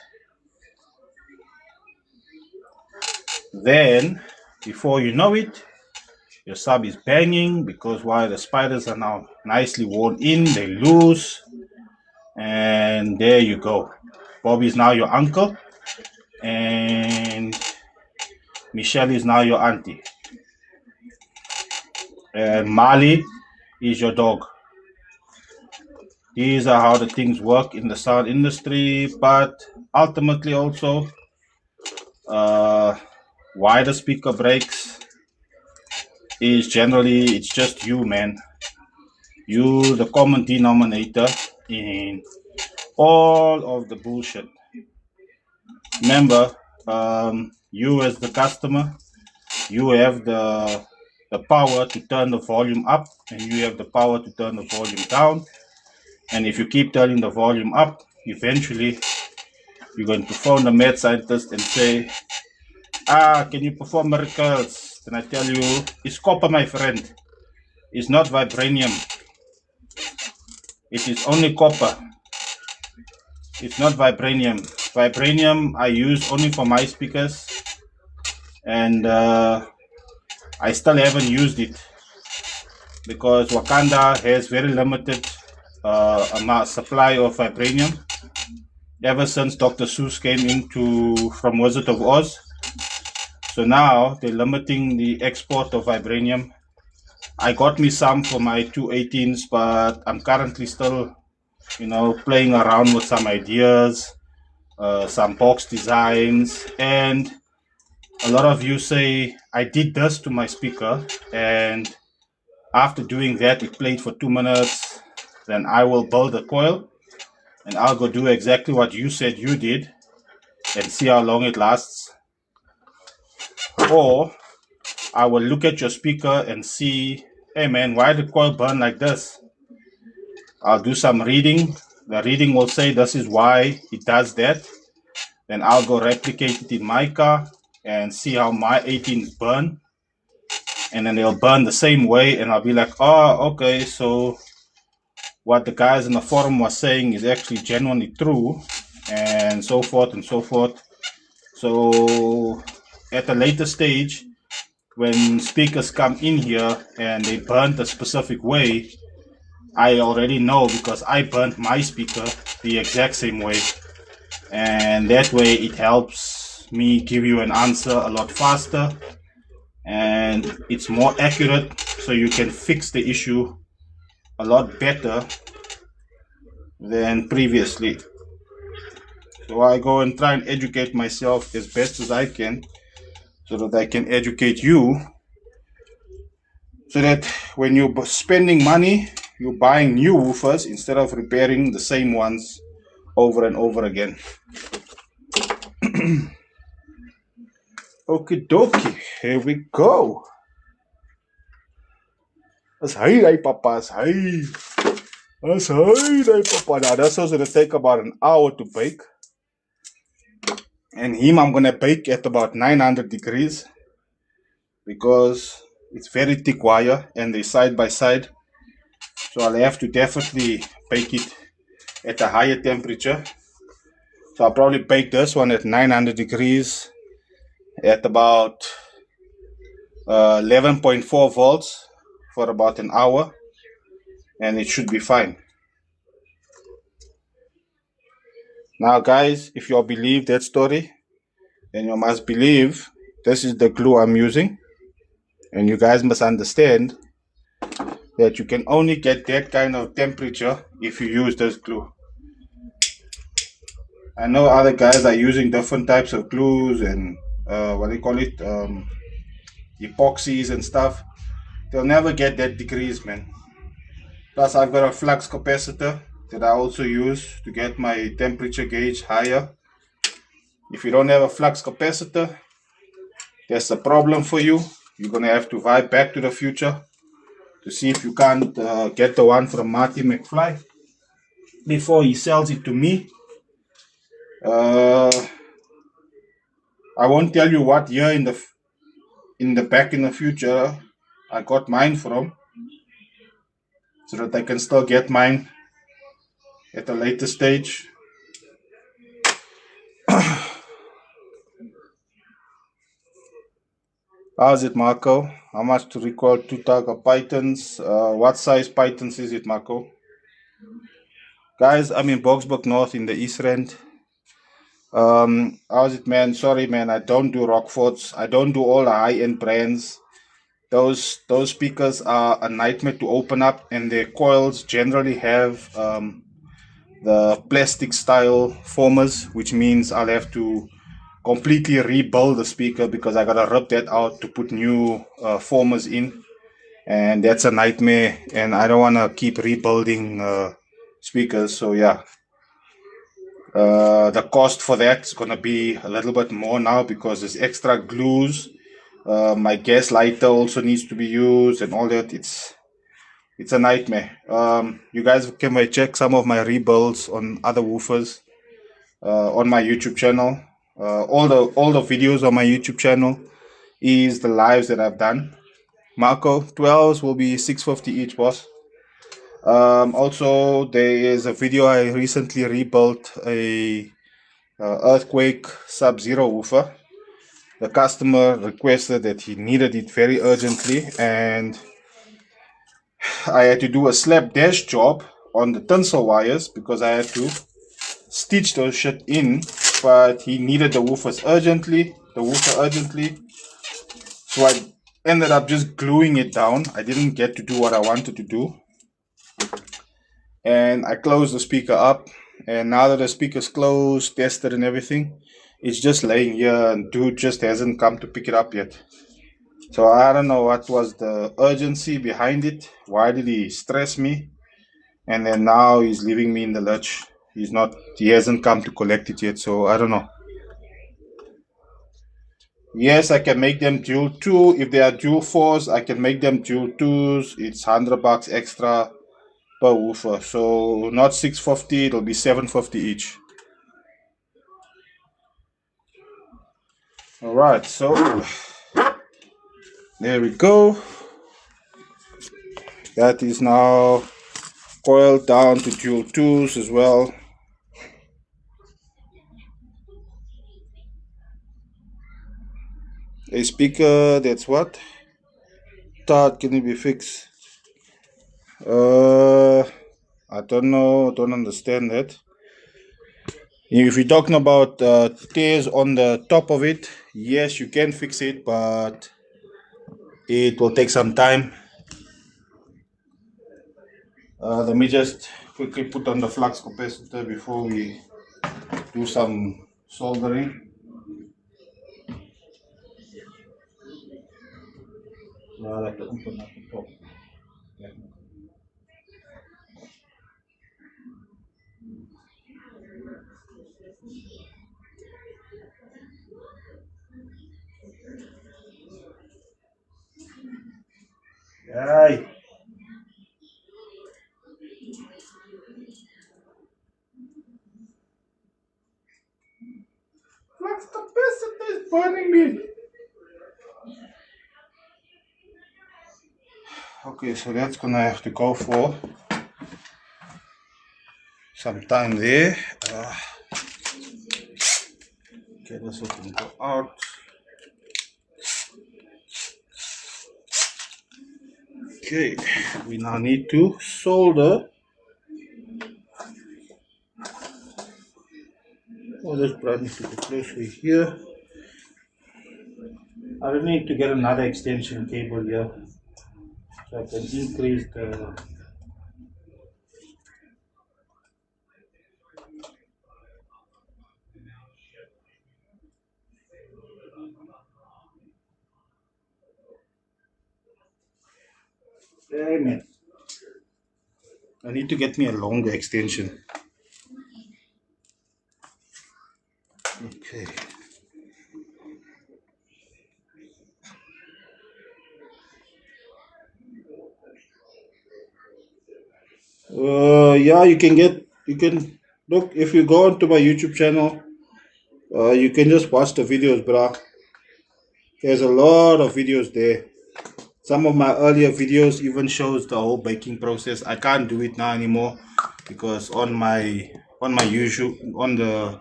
then before you know it, your sub is banging because while the spiders are now nicely worn in, they loose, and there you go. Bobby is now your uncle, and Michelle is now your auntie, and Mali is your dog. These are how the things work in the sound industry, but ultimately also why the speaker breaks is generally it's just you, man. You, the common denominator in all of the bullshit. Remember, you as the customer, you have the power to turn the volume up, and you have the power to turn the volume down. And if you keep turning the volume up, eventually you're going to phone the mad scientist and say, can you perform miracles? Then I tell you, it's copper, my friend. It's not vibranium. It is only copper. It's not vibranium. Vibranium I use only for my speakers, and I still haven't used it because Wakanda has very limited supply of vibranium ever since Dr. Seuss came into from Wizard of Oz. So now they're limiting the export of vibranium. I got me some for my 218s, but I'm currently still, playing around with some ideas, some box designs, and a lot of you say I did this to my speaker, and after doing that, it played for 2 minutes. Then I will build a coil, and I'll go do exactly what you said you did, and see how long it lasts. Or I will look at your speaker and see, hey man, why did the coil burn like this? I'll do some reading. The reading will say this is why it does that. Then I'll go replicate it in my car and see how my 18s burn. And then they'll burn the same way, and I'll be like, oh, okay, so what the guys in the forum was saying is actually genuinely true, and so forth and so forth. So at a later stage, when speakers come in here and they burn a specific way, I already know because I burnt my speaker the exact same way, and that way it helps me give you an answer a lot faster, and it's more accurate, so you can fix the issue a lot better than previously. So I go and try and educate myself as best as I can so that I can educate you, so that when you're spending money, you're buying new woofers instead of repairing the same ones over and over again. Okie dokie, here we go. That's hey, papa. That's hey. That's hey, papa. Now that's also going to take about an hour to bake. And him, I'm going to bake at about 900 degrees because it's very thick wire and they're side by side. So I'll have to definitely bake it at a higher temperature. So I'll probably bake this one at 900 degrees at about 11.4 volts for about an hour, and it should be fine. Now guys, if you all believe that story, then you must believe this is the glue I'm using, and you guys must understand that you can only get that kind of temperature if you use this glue. I know other guys are using different types of glues and what do you call it, epoxies and stuff. They'll never get that degrees, man. Plus I've got a flux capacitor that I also use to get my temperature gauge higher. If you don't have a flux capacitor, there's a problem for you. You're gonna have to vibe back to the future to see if you can't get the one from Marty McFly before he sells it to me. I won't tell you what year in the back in the future I got mine from, so that I can still get mine at a later stage. How's it, Marco? How much to recoil 2 Tiger Pythons? What size Pythons is it, Marco? Guys, I'm in Boksburg North in the East Rand. How's it, man? Sorry, man, I don't do Rockfords. I don't do all the high-end brands. Those speakers are a nightmare to open up, and their coils generally have the plastic style formers, which means I'll have to completely rebuild the speaker because I gotta rip that out to put new formers in, and that's a nightmare, and I don't want to keep rebuilding speakers. So yeah, the cost for that is gonna be a little bit more now because there's extra glues. My gas lighter also needs to be used and all that. It's a nightmare. You guys can check some of my rebuilds on other woofers on my YouTube channel. All the videos on my YouTube channel is the lives that I've done. Marco, 12s will be 650 each, boss. Also, there is a video I recently rebuilt a earthquake sub-zero woofer. The customer requested that he needed it very urgently, and I had to do a slap dash job on the tinsel wires because I had to stitch those shit in, but he needed the woofer urgently, so I ended up just gluing it down. I didn't get to do what I wanted to do, and I closed the speaker up, and now that the speaker's closed, tested and everything, it's just laying here, and dude just hasn't come to pick it up yet. So I don't know what was the urgency behind it. Why did he stress me? And then now he's leaving me in the lurch. He hasn't come to collect it yet, so I don't know. Yes, I can make them dual 2. If they are dual 4s, I can make them dual 2s. It's $100 extra per woofer. So not 650, it'll be 750 each. Alright, so there we go. That is now coiled down to dual 2s as well. A speaker that's what? Todd, can it be fixed? I don't know, don't understand that. If you're talking about tears on the top of it, yes, you can fix it, but it will take some time. Let me just quickly put on the flux capacitor before we do some soldering. Laat ek open op die top. Hey. Flux capacitor is burning me. Okay, so that's gonna have to go for some time there. Okay, this one can go out. Okay, we now need to solder. Oh, this brand needs to go closely here. I will need to get another extension cable here so I can increase the damn it. I need to get me a longer extension. Okay. Yeah, you can look if you go onto my YouTube channel. You can just watch the videos, brah. There's a lot of videos there. Some of my earlier videos even shows the whole baking process. I can't do it now anymore because on my usual on the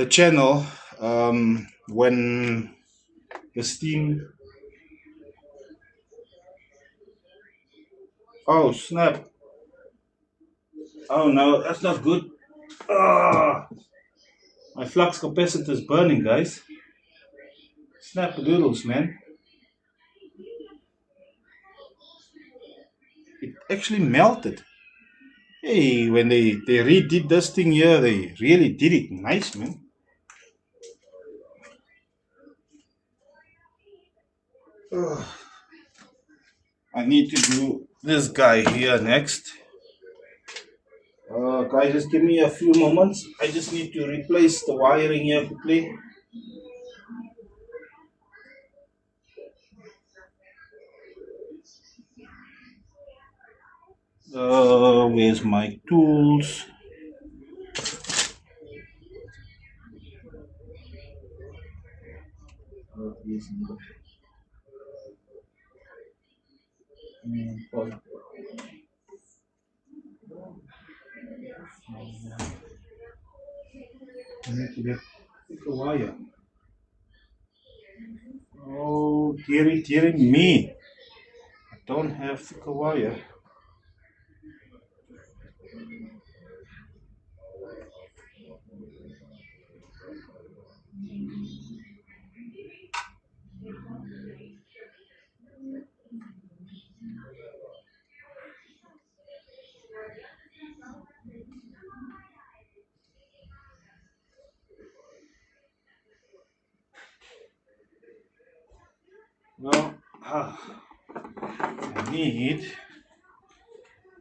channel, when the steam. Oh snap! Oh no, that's not good. Ah, my flux capacitor is burning, guys. Snap doodles, man. It actually melted. Hey, when they redid this thing here, they really did it nice, man. Ugh. I need to do this guy here next. Guys, just give me a few moments. I just need to replace the wiring here quickly. Where's my tools? I need to get thicker wire. Oh, dearie me. I don't have thicker wire. Well, I need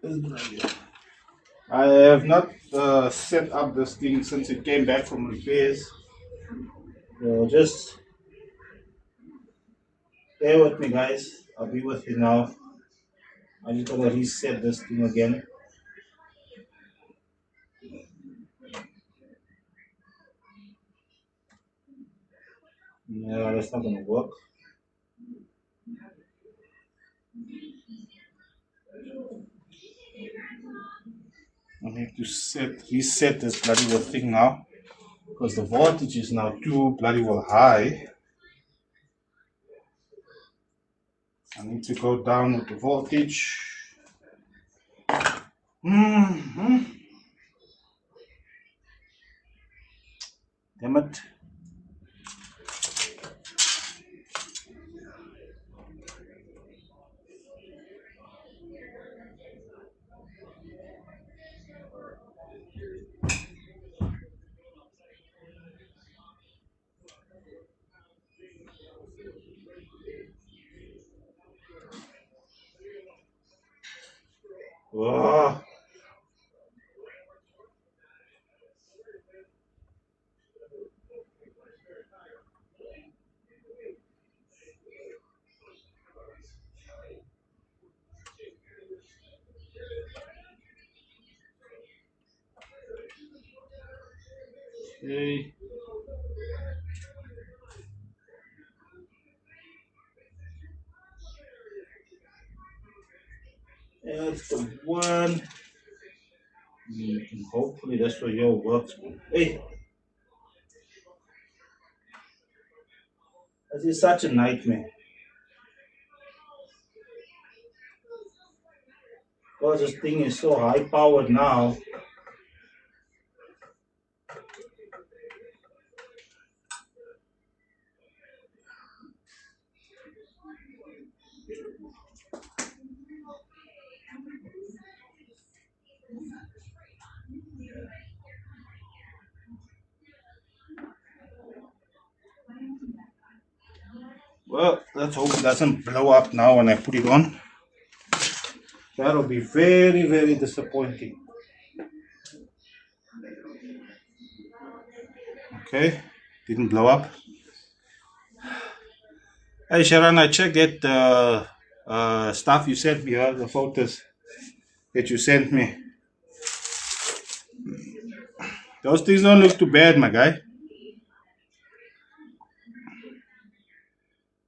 this blade. I have not set up this thing since it came back from repairs. So just bear with me, guys. I'll be with you now. I'm just gonna reset this thing again. Yeah, that's not gonna work. I need to reset this bloody well thing now because the voltage is now too bloody well high. I need to go down with the voltage. Damn it. Oh, okay. That's the one. Hopefully that's what your works. Hey, this is such a nightmare. Because this thing is so high powered now. Well, let's hope it doesn't blow up now when I put it on. That'll be very, very disappointing. Okay, didn't blow up. Hey Sharon, I checked that stuff you sent me, the photos that you sent me. Those things don't look too bad, my guy.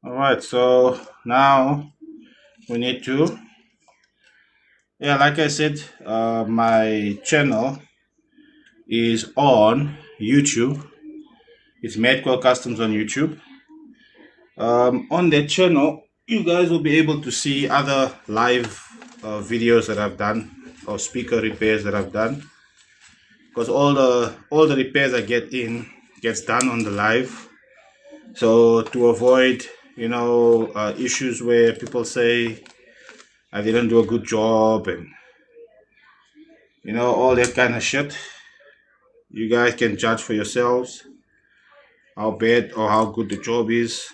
Alright, so now we need to, yeah, like I said, my channel is on YouTube. It's M.A.D Customs on YouTube. On that channel, you guys will be able to see other live videos that I've done or speaker repairs that I've done. Because all the repairs I get in gets done on the live. So to avoid, issues where people say I didn't do a good job and all that kind of shit, you guys can judge for yourselves how bad or how good the job is.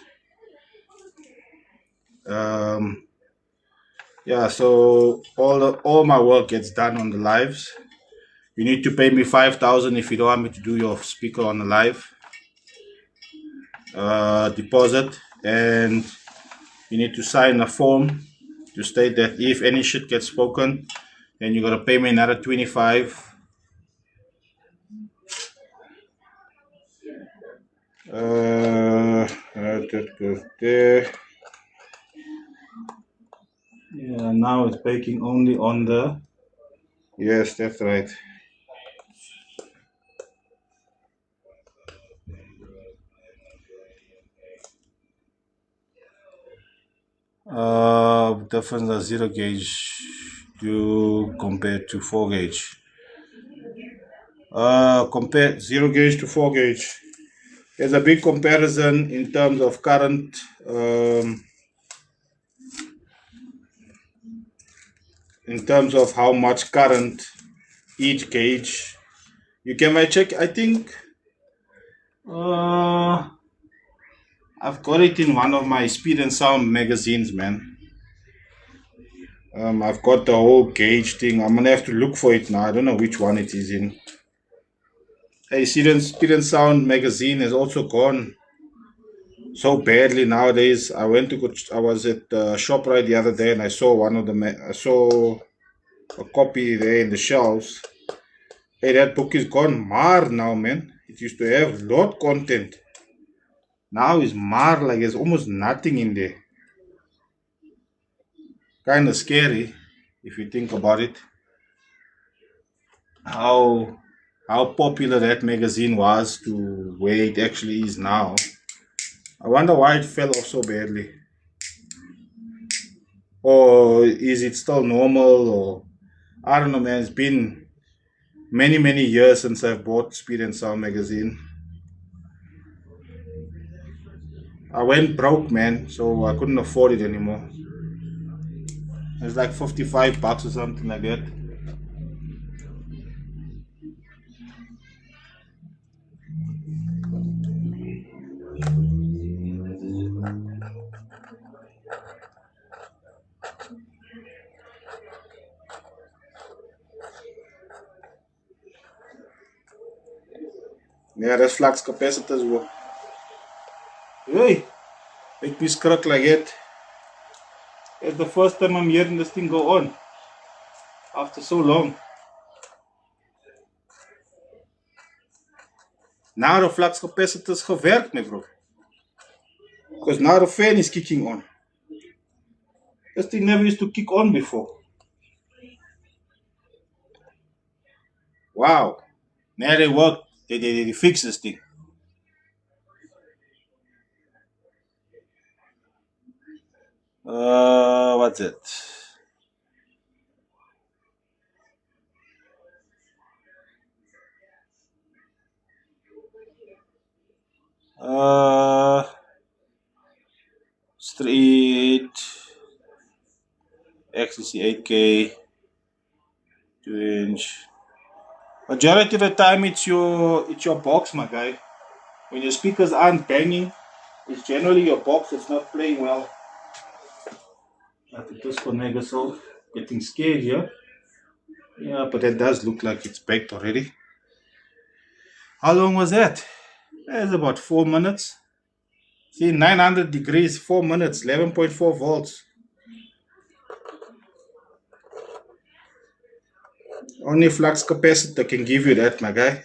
Yeah, so all my work gets done on the lives. You need to pay me 5,000 if you don't want me to do your speaker on the live deposit, and you need to sign a form to state that if any shit gets spoken, then you're gonna pay me another 25. That goes there. Yeah, now it's baking only on the. Yes, that's right. Difference of 0 gauge do compared to 4 gauge. Compare 0 gauge to 4 gauge. There's a big comparison in terms of current. In terms of how much current each gauge. You can check. I think I've got it in one of my Speed and Sound magazines, man. I've got the whole gauge thing. I'm gonna have to look for it now. I don't know which one it is in. Hey, Speed and Sound magazine has also gone so badly nowadays. I was at ShopRite the other day and I saw I saw a copy there in the shelves. Hey, that book is gone mar now, man. It used to have lot content. Now is mar, like there's almost nothing in there. Kind of scary if you think about it. How popular that magazine was to where it actually is now. I wonder why it fell off so badly. Or is it still normal? Or I don't know, man. It's been many, many years since I've bought Speed and Sound magazine. I went broke, man, so I couldn't afford it anymore. It's like 55 bucks or something like that. Yeah, that's flux capacitors. Hey, make me scrub like it. It's the first time I'm hearing this thing go on after so long. Now the flux capacitors gewerkt, my bro. Because now the fan is kicking on. This thing never used to kick on before. Wow. Now they work. They fix this thing. What's it? Straight XTC 8K 2-inch. Majority of the time it's your box, my guy. When your speakers aren't banging, it's generally your box that's not playing well. I have to disconnect myself. Getting scared here. Yeah, but that does look like it's baked already. How long was that? That's about 4 minutes. See, 900 degrees, 4 minutes, 11.4 volts. Only flux capacitor can give you that, my guy.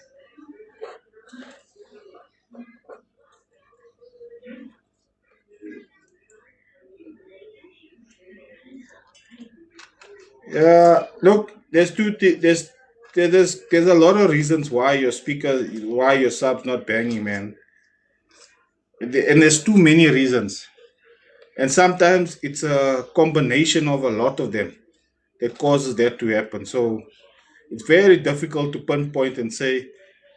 Yeah, look, there's a lot of reasons why your sub's not banging, man. And there's too many reasons. And sometimes it's a combination of a lot of them that causes that to happen. So it's very difficult to pinpoint and say,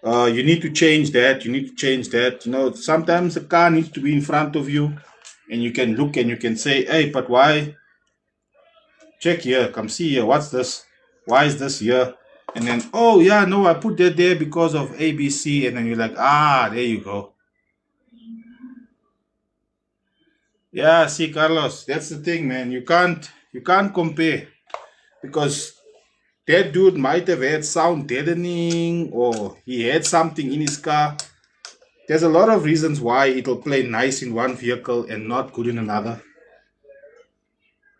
you need to change that, you need to change that. Sometimes the car needs to be in front of you and you can look and you can say, hey, but why? Check here, come see here, what's this? Why is this here? And then, oh, yeah, no, I put that there because of ABC. And then you're like, there you go. Yeah, see, Carlos, that's the thing, man. You can't compare because that dude might have had sound deadening or he had something in his car. There's a lot of reasons why it'll play nice in one vehicle and not good in another.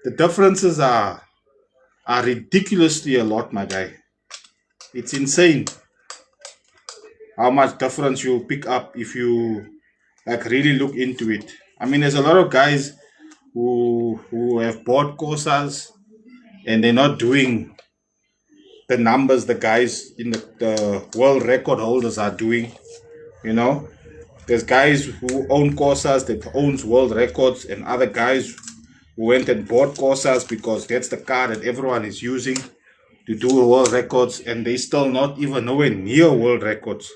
The differences are ridiculously a lot, my guy. It's insane how much difference you pick up if you really look into it. I mean, there's a lot of guys who have bought Corsas and they're not doing the numbers the guys in the world record holders are doing. You know, there's guys who own Corsas that owns world records, and other guys who went and bought Corsas because that's the car that everyone is using to do world records, and they still not even nowhere near world records.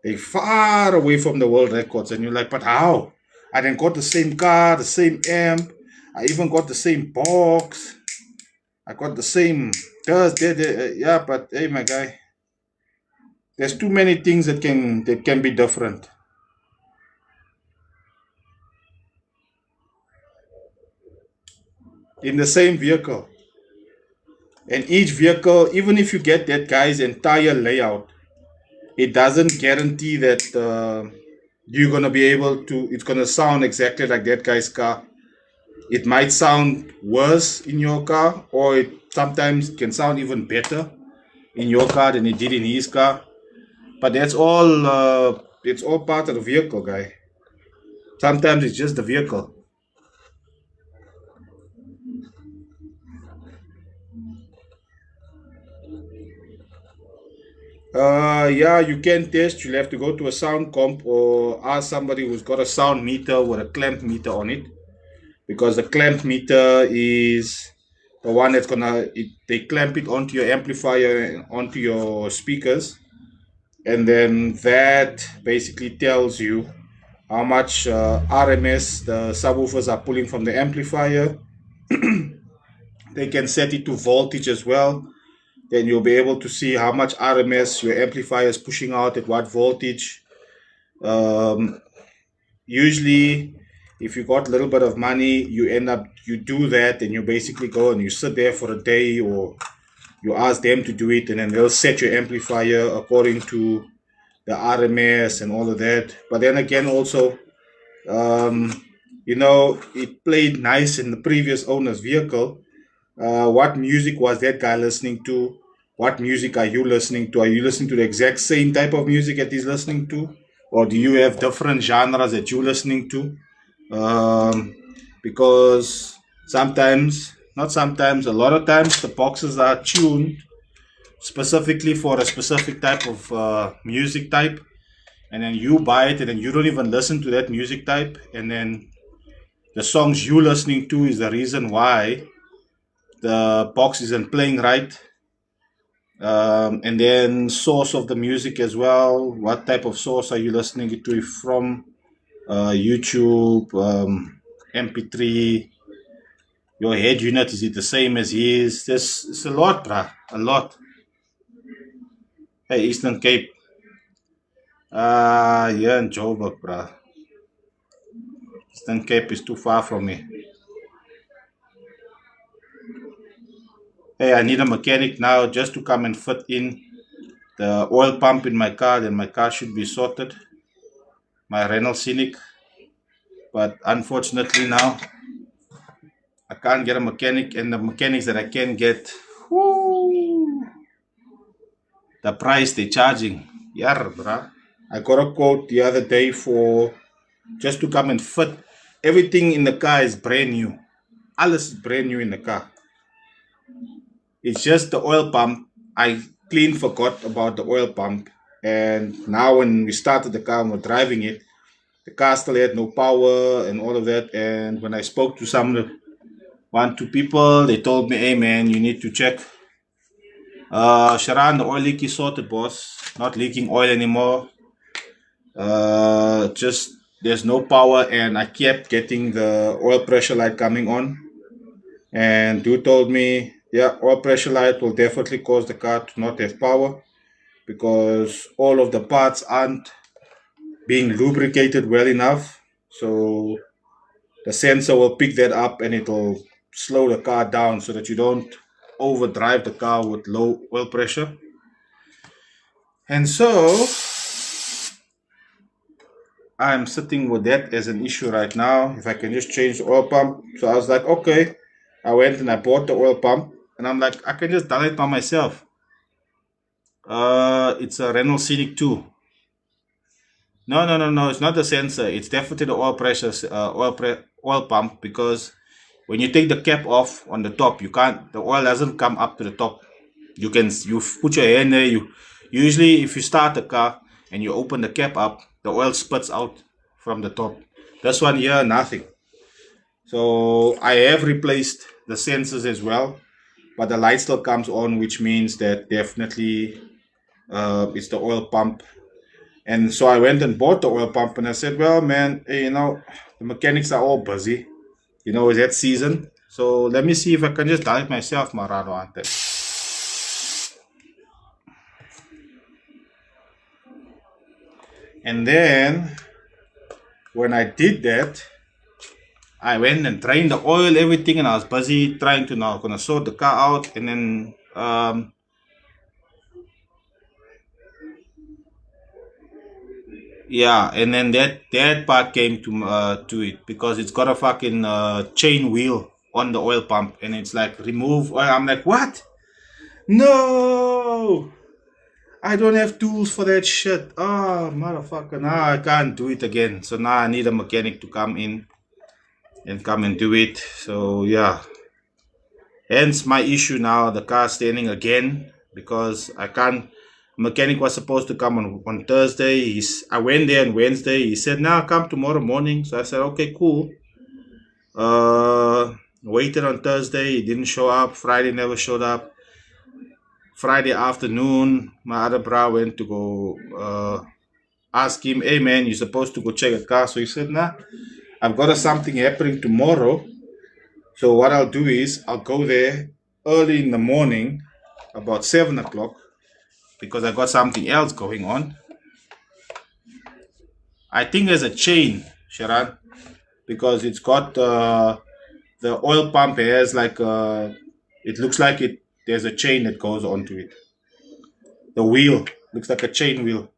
They far away from the world records, and you're like, but how? I then got the same car, the same amp. I even got the same box. I got the same. Yeah, but hey, my guy, there's too many things that can be different in the same vehicle. And each vehicle, even if you get that guy's entire layout, it doesn't guarantee that you're gonna be able to. It's gonna sound exactly like that guy's car. It might sound worse in your car, or it sometimes can sound even better in your car than it did in his car. But that's all. It's all part of the vehicle, guy. Sometimes it's just the vehicle. Yeah, you can test. You'll have to go to a sound comp or ask somebody who's got a sound meter with a clamp meter on it, because the clamp meter is the one that's they clamp it onto your amplifier and onto your speakers, and then that basically tells you how much RMS the subwoofers are pulling from the amplifier. They can set it to voltage as well. Then you'll be able to see how much RMS your amplifier is pushing out at what voltage. Um, Usually, if you got a little bit of money, you do that and you basically go and you sit there for a day, or you ask them to do it, and then they'll set your amplifier according to the RMS and all of that. But then again, also, it played nice in the previous owner's vehicle. What music was that guy listening to? What music are you listening to? Are you listening to the exact same type of music that he's listening to? Or do you have different genres that you're listening to? Because sometimes, not sometimes, a lot of times the boxes are tuned specifically for a specific type of music type, and then you buy it and then you don't even listen to that music type, and then the songs you listening to is the reason why the box isn't playing right. And then source of the music as well. What type of source are you listening to it from? YouTube, MP3. Your head unit, is it the same as his? It's a lot, bruh. A lot. Hey, Eastern Cape. Yeah, in Joburg, bruh. Eastern Cape is too far from me. Hey, I need a mechanic now just to come and fit in the oil pump in my car, then my car should be sorted. My Renault Scenic. But unfortunately now, I can't get a mechanic, and the mechanics that I can get, whoo, the price they're charging. Yeah, bruh. I got a quote the other day for just to come and fit. Everything in the car is brand new. Alles is brand new in the car. It's just the oil pump. I clean forgot about the oil pump. And now when we started the car and we're driving it, the car still had no power and all of that. And when I spoke to some of the two people, they told me, hey man, you need to check. Sharan, the oil leak is sorted, boss. Not leaking oil anymore. Just there's no power, and I kept getting the oil pressure light coming on. And dude told me, yeah, oil pressure light will definitely cause the car to not have power because all of the parts aren't being lubricated well enough. So the sensor will pick that up and it'll slow the car down so that you don't overdrive the car with low oil pressure. And so I'm sitting with that as an issue right now. If I can just change the oil pump. So I was like, okay. I went and I bought the oil pump, and I'm like, I can just done it by myself. It's a Renault Scenic 2. No. It's not the sensor. It's definitely the oil pressure, oil pump. Because when you take the cap off on the top, you can't. The oil doesn't come up to the top. You put your hand there. You usually, if you start the car and you open the cap up, the oil spits out from the top. This one here, nothing. So I have replaced the sensors as well, but the light still comes on, which means that definitely it's the oil pump. And so I went and bought the oil pump, and I said, well, man, hey, the mechanics are all busy. It's that season. So let me see if I can just done it myself, Marano Ante. And then when I did that, I went and drained the oil, everything, and I was busy trying to now gonna sort the car out, and then yeah, and then that part came to it because it's got a fucking chain wheel on the oil pump, and it's like remove oil. I'm like, what? No, I don't have tools for that shit. Oh motherfucker, now I can't do it again. So now I need a mechanic to come in and come and do it. So yeah, hence my issue now. The car standing again because I can't. Mechanic was supposed to come on Thursday. I went there on Wednesday. He said, "Now come tomorrow morning." So I said, "Okay, cool." Waited on Thursday. He didn't show up. Friday never showed up. Friday afternoon, my other bro went to go ask him, "Hey man, you're supposed to go check a car." So he said, "Nah, I've got something happening tomorrow. So what I'll do is I'll go there early in the morning, about 7 o'clock." Because I got something else going on. I think there's a chain, Sharan, because it's got the oil pump has like it looks like it. There's a chain that goes onto it. The wheel looks like a chain wheel.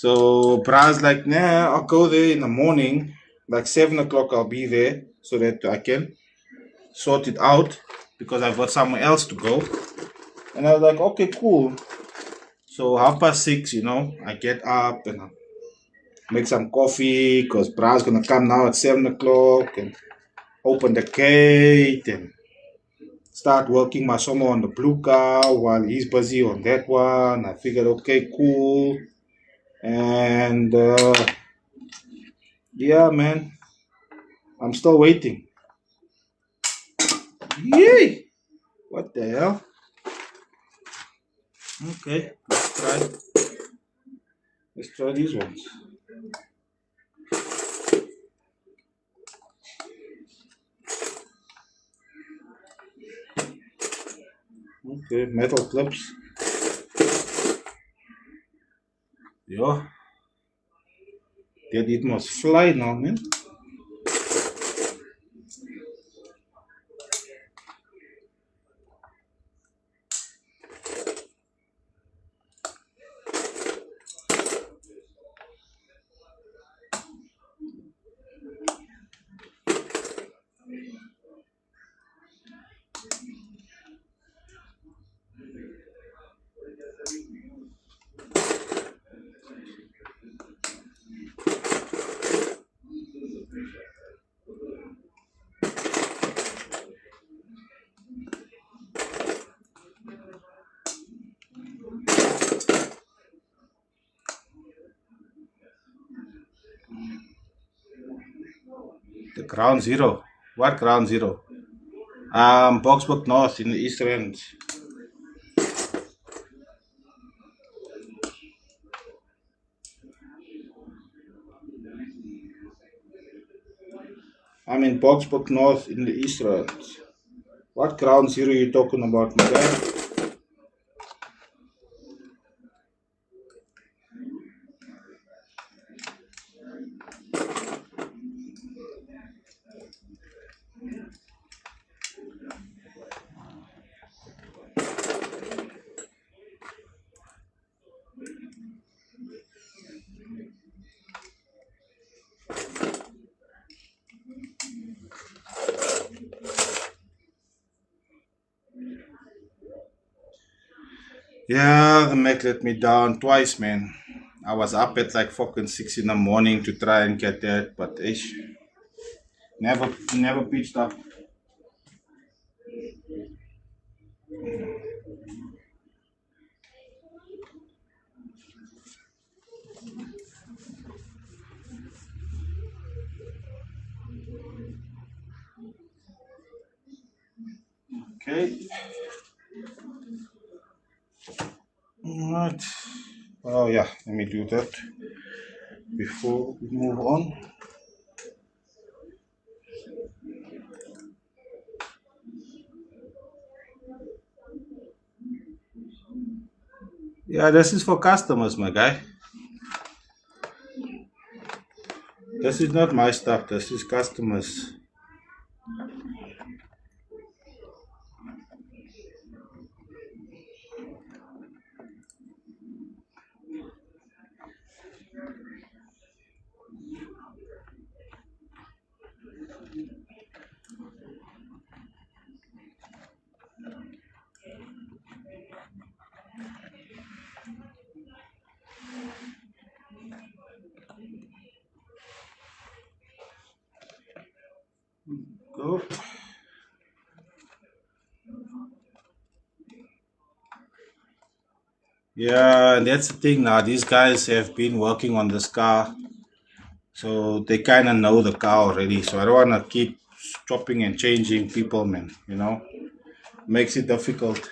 So Bra's like, nah, I'll go there in the morning, like 7 o'clock. I'll be there so that I can sort it out because I've got somewhere else to go. And I was like, okay, cool. So 6:30, I get up and I make some coffee because Bra's gonna come now at 7 o'clock and open the gate and start working my summer on the blue car while he's busy on that one. I figured, okay, cool. And yeah, man, I'm still waiting. Yay! What the hell? Okay, let's try. Let's try these ones. Okay, metal clips. Yeah. That it must fly now, man. The ground zero. What ground zero? Boxburg North in the East End. I'm in Boxburg North in the East End. What ground zero are you talking about, my guy? Yeah, the Mac let me down twice, man. I was up at like fucking 6 in the morning to try and get that, but ish, never pitched up. Okay. Alright. Oh yeah, let me do that before we move on. Yeah, this is for customers, my guy. This is not my stuff, this is customers. Go. Yeah, that's the thing now. These guys have been working on this car, so they kind of know the car already. So I don't want to keep chopping and changing people, man. Makes it difficult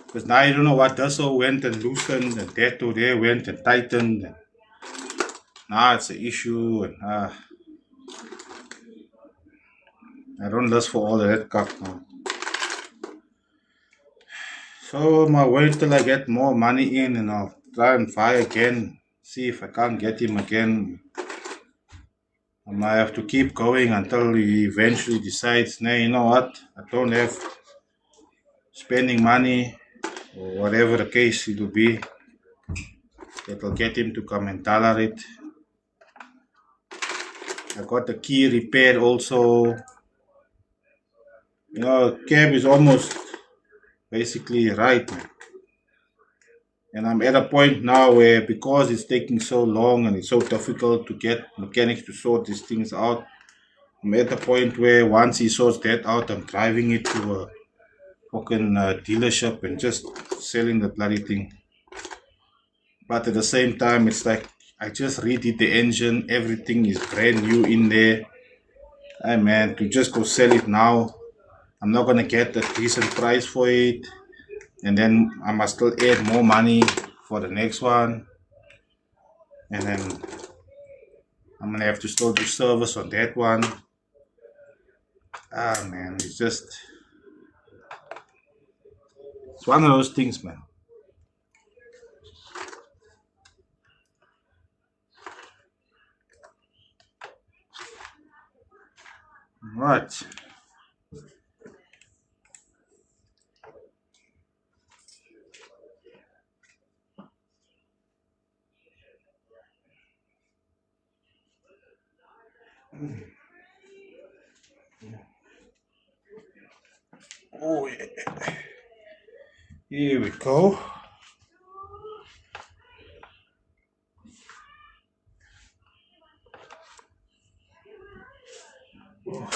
because now you don't know what this all went and loosened, and that or there went and tightened. And now it's an issue, and I don't list for all of that crap now. So I'm gonna wait till I get more money in, and I'll try and buy again. See if I can't get him again. I might have to keep going until he eventually decides, nah, you know what? I don't have spending money or whatever the case it will be. that will get him to come and tolerate. I got the key repaired also. Cab is almost basically right, man. And I'm at a point now where, because it's taking so long and it's so difficult to get mechanics to sort these things out, I'm at the point where once he sorts that out, I'm driving it to a fucking dealership and just selling the bloody thing. But at the same time, it's like I just redid the engine, everything is brand new in there. Hey man, to just go sell it now, I'm not gonna get a decent price for it, and then I must still add more money for the next one, and then I'm gonna have to still do service on that one. Man, it's one of those things, man. Right. Oh yeah. Here we go. Oh.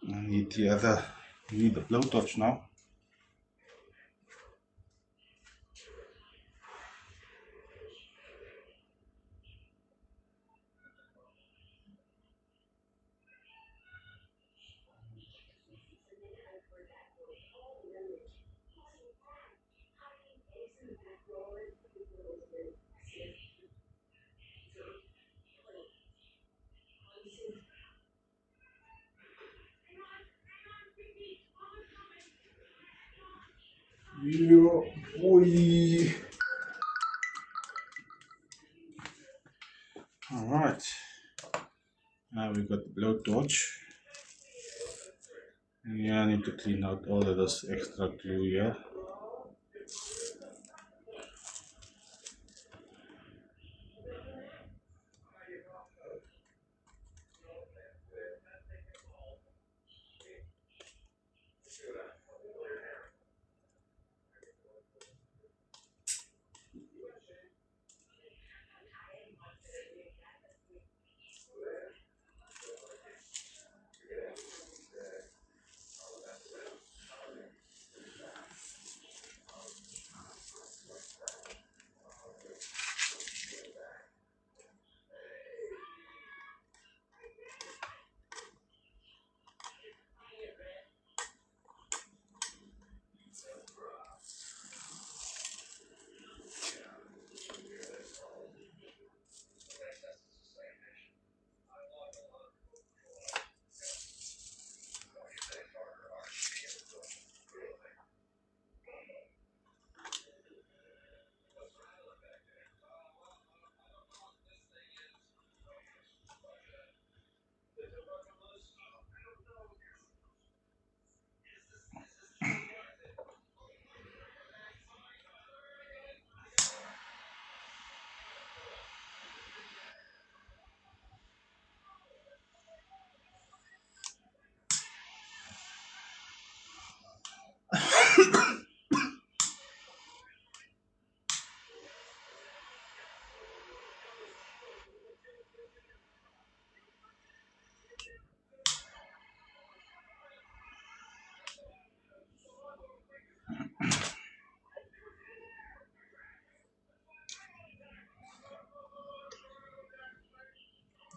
I need the blowtorch now. Yeah, boy. All right. Now we got the blowtorch. Yeah, I need to clean out all of this extra glue here.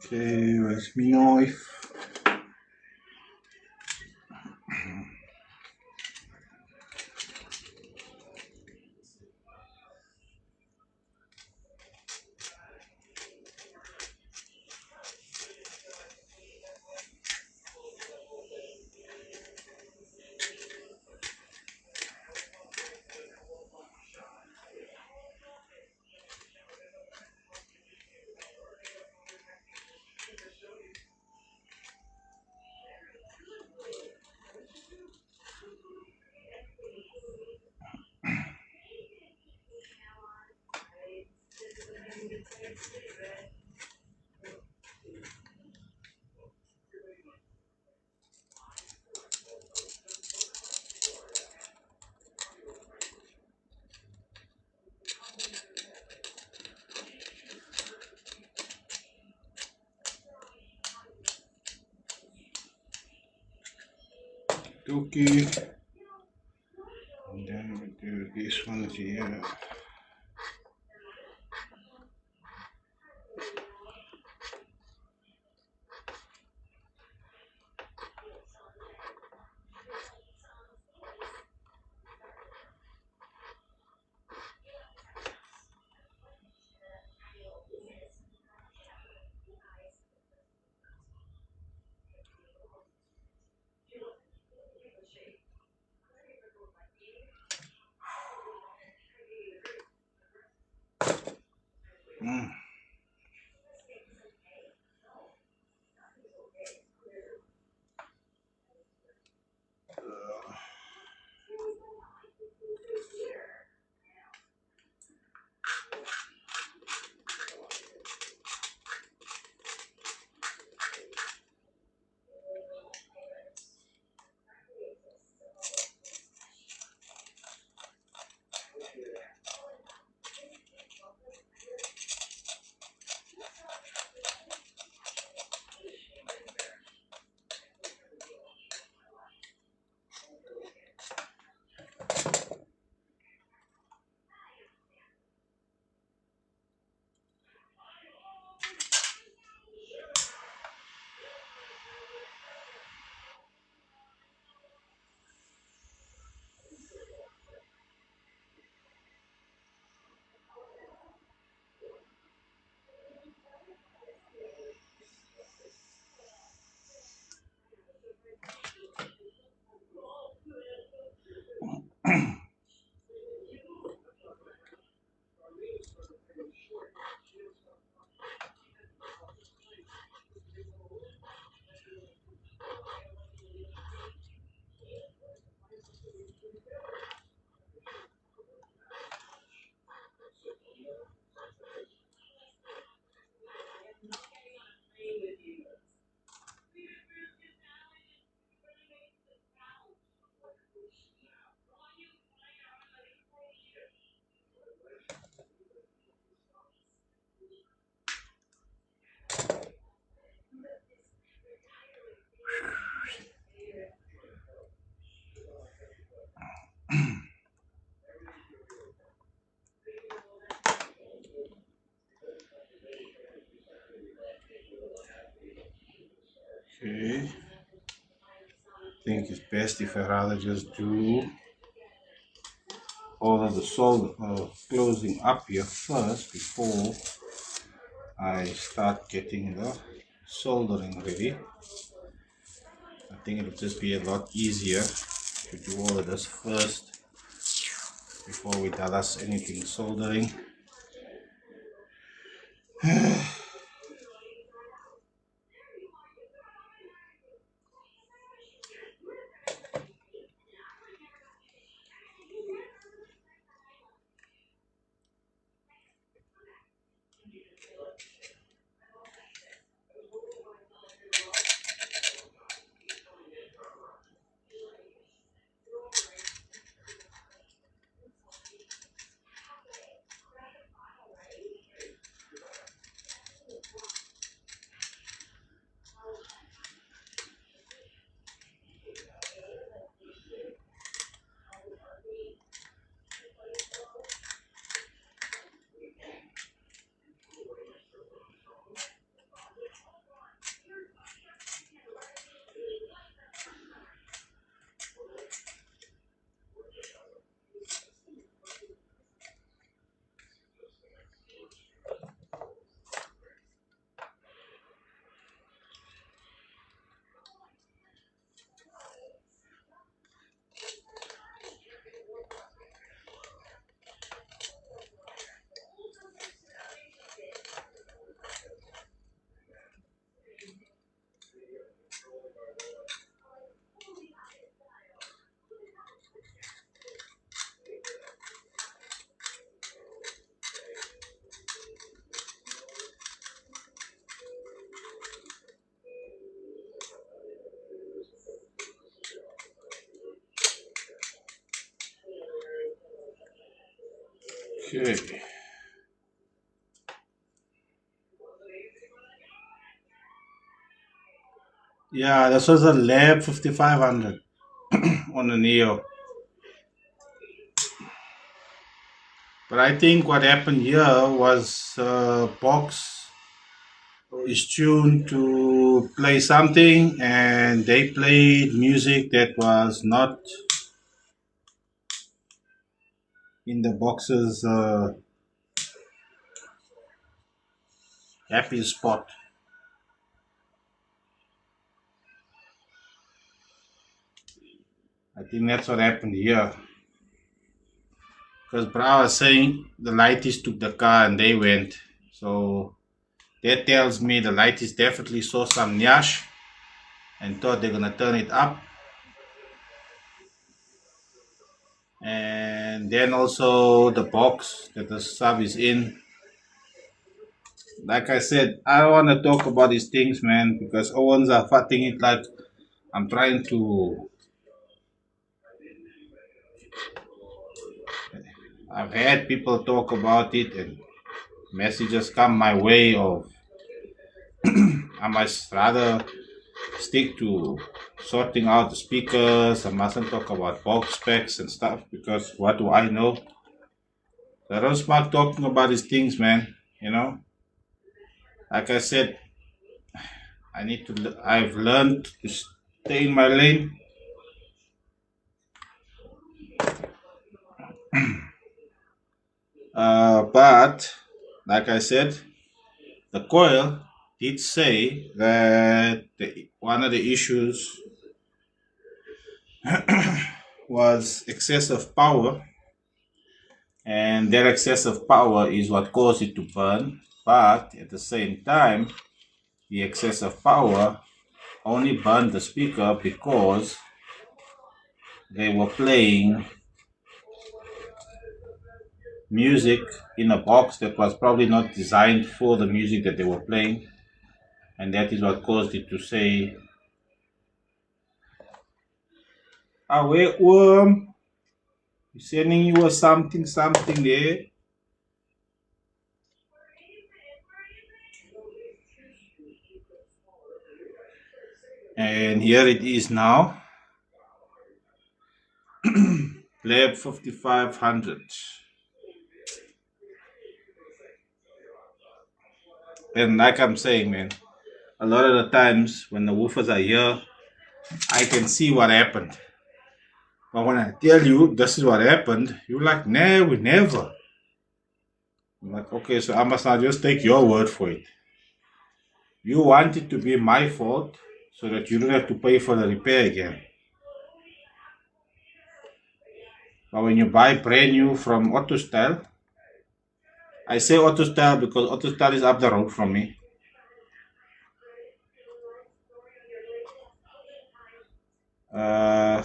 Okay, where's my knife? Okay. And then we do this one here. Mm. Okay. I think it's best if I rather just do all of the solder closing up here first before I start getting the soldering ready. I think it'll just be a lot easier to do all of this first before we tell us anything soldering. Okay. Yeah, this was a Lab 5500 on the Neo. But I think what happened here was box is tuned to play something and they played music that was not in the box's happy spot. I think that's what happened here. Because Bra was saying the lighties took the car and they went. So that tells me the lighties definitely saw some nyash and thought they're gonna turn it up. And then also the box that the sub is in. Like I said, I don't want to talk about these things, man, because Owens are fighting it like I'm trying to. I've had people talk about it, and messages come my way of I must rather stick to sorting out the speakers. I mustn't talk about box specs and stuff because what do I know? So I don't smart talking about these things, man. You know, like I said, I need to. I've learned to stay in my lane. But like I said, the coil did say that one of the issues was excessive power, and that excessive power is what caused it to burn. But at the same time, the excessive power only burned the speaker because they were playing music in a box that was probably not designed for the music that they were playing, and that is what caused it to say, "Ah, wait, worm, sending you a something there." And here it is now, Lab 5500. And like I'm saying, man, a lot of the times when the woofers are here, I can see what happened. But when I tell you this is what happened, you're like, nah, we never. I'm like, okay, so I must not just take your word for it. You want it to be my fault so that you don't have to pay for the repair again. But when you buy brand new from AutoStyle, I say AutoStyle because AutoStyle is up the road from me. Uh,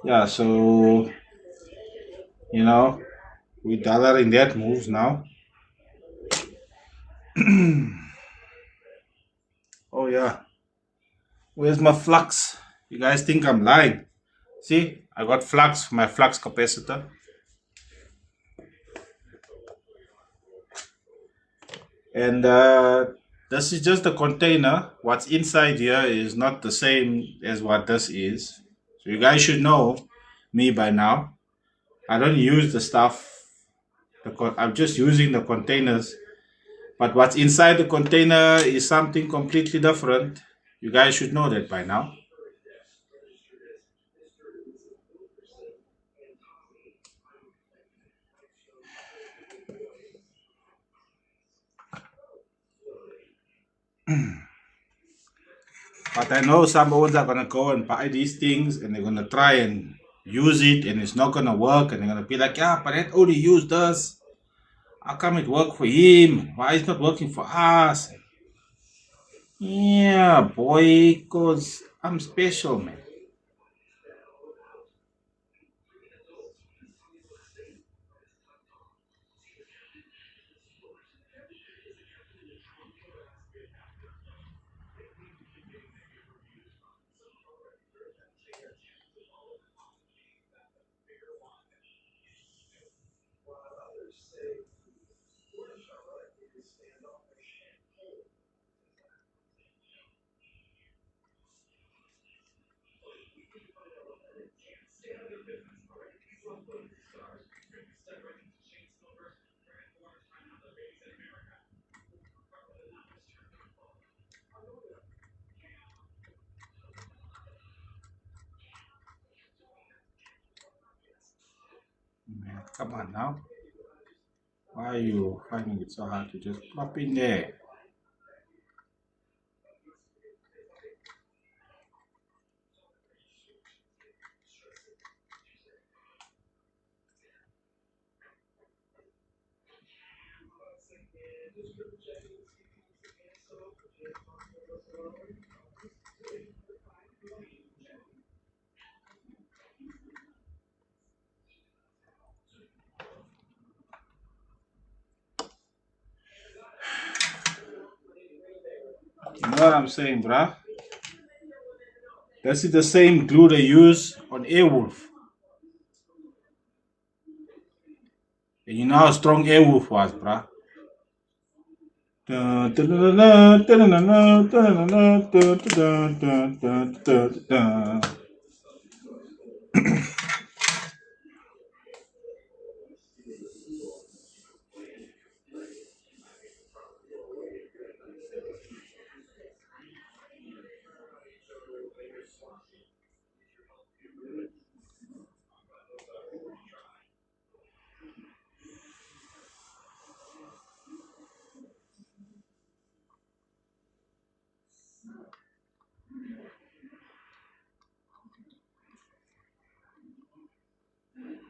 yeah, so you know, we dollar in that moves now. Oh yeah, where's my flux? You guys think I'm lying? See, I got flux, my flux capacitor, and this is just a container. What's inside here is not the same as what this is. So you guys should know me by now. I don't use the stuff. I'm just using the containers. But what's inside the container is something completely different. You guys should know that by now. But I know some ones are gonna go and buy these things and they're gonna try and use it and it's not gonna work and they're gonna be like, yeah, but that only used us. How come it worked for him? Why is it not working for us? Yeah, boy, cause I'm special, man. Come on now. Why are you finding it so hard to just pop in there? You know what I'm saying, bruh? This is the same glue they use on Airwolf. And you know how strong Airwolf was, bruh. Dun, dun, dun, dun, dun, dun, dun, dun, dun, dun, dun, dun, dun, dun, dun.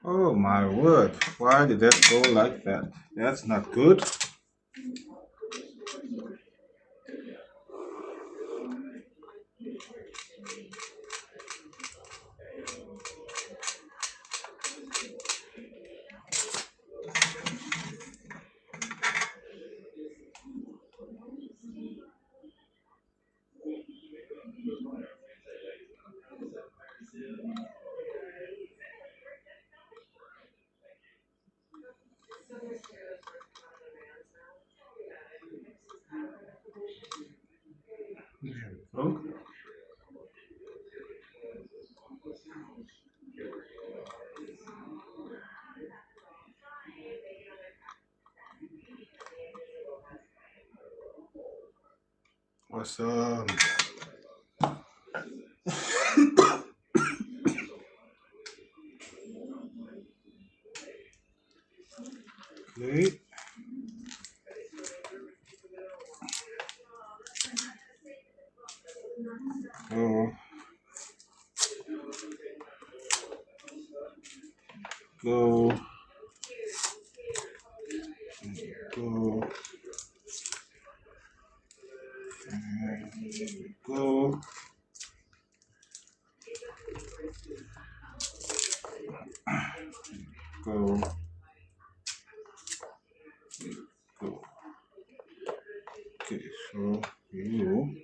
Oh my word. Why did that go like that? That's not good. Oh, awesome. Okay. Go, go, go, go, go, go. Okay, so you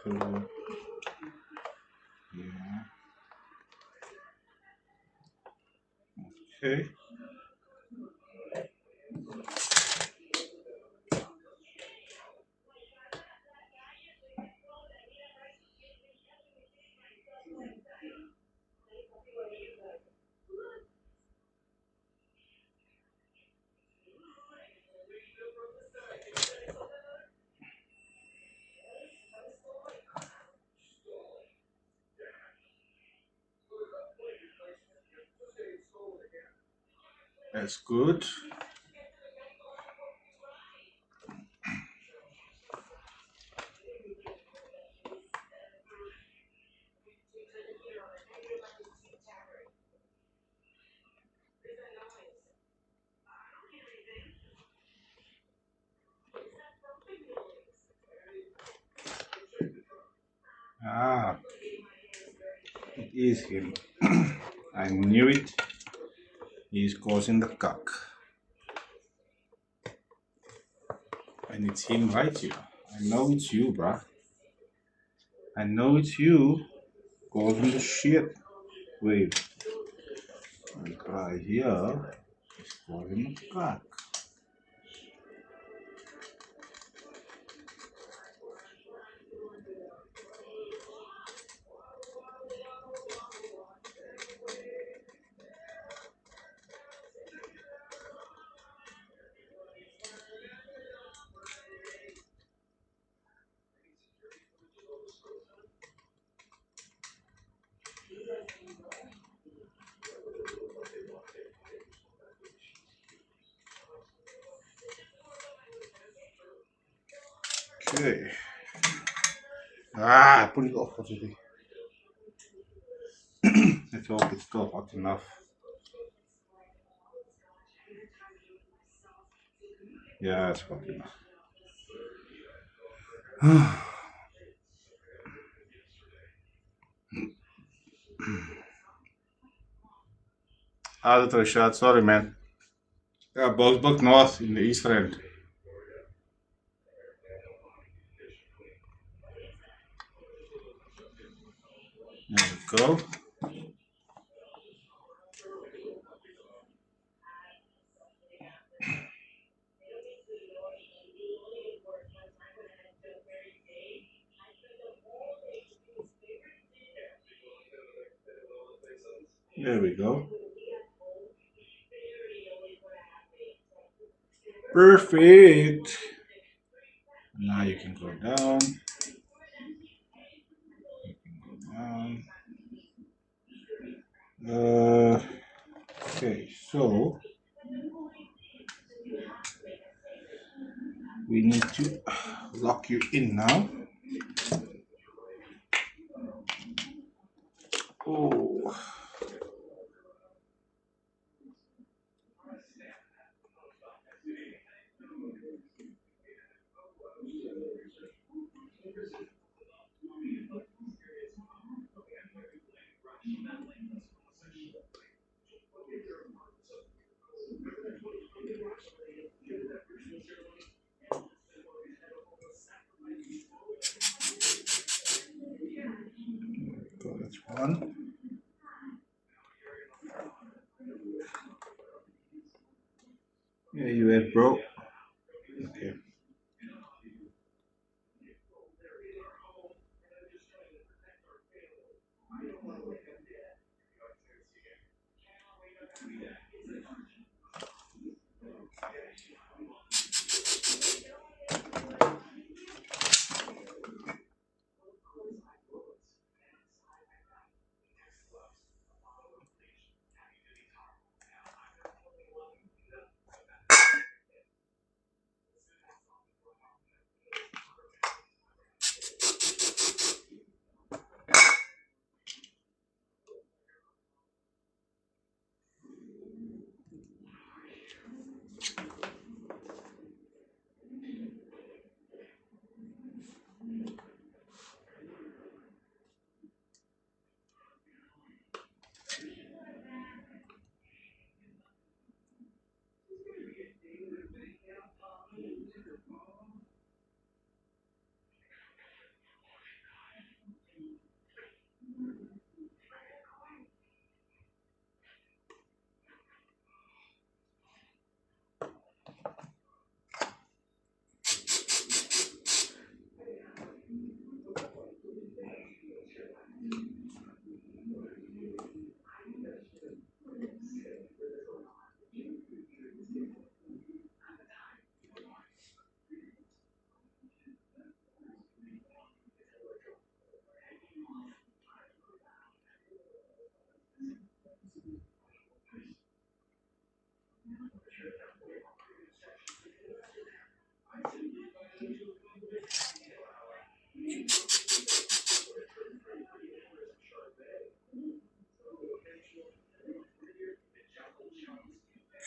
fill here. Okay. That's good. Ah, it is him. I knew it. He's causing the cock. And it's him right here. I know it's you, bruh. I know it's you causing the shit. Wait. Right here is causing the cock. Okay. Ah, put it off for today. Let's hope it's still hot enough. Yeah, it's hot enough. Other shot, sorry man. Yeah, Boksburg North in the East End. There we go. There we go. Perfect. Now you can go down. Down. Okay, so we need to lock you in now. Oh, so that's one. Yeah, you had bro. Okay.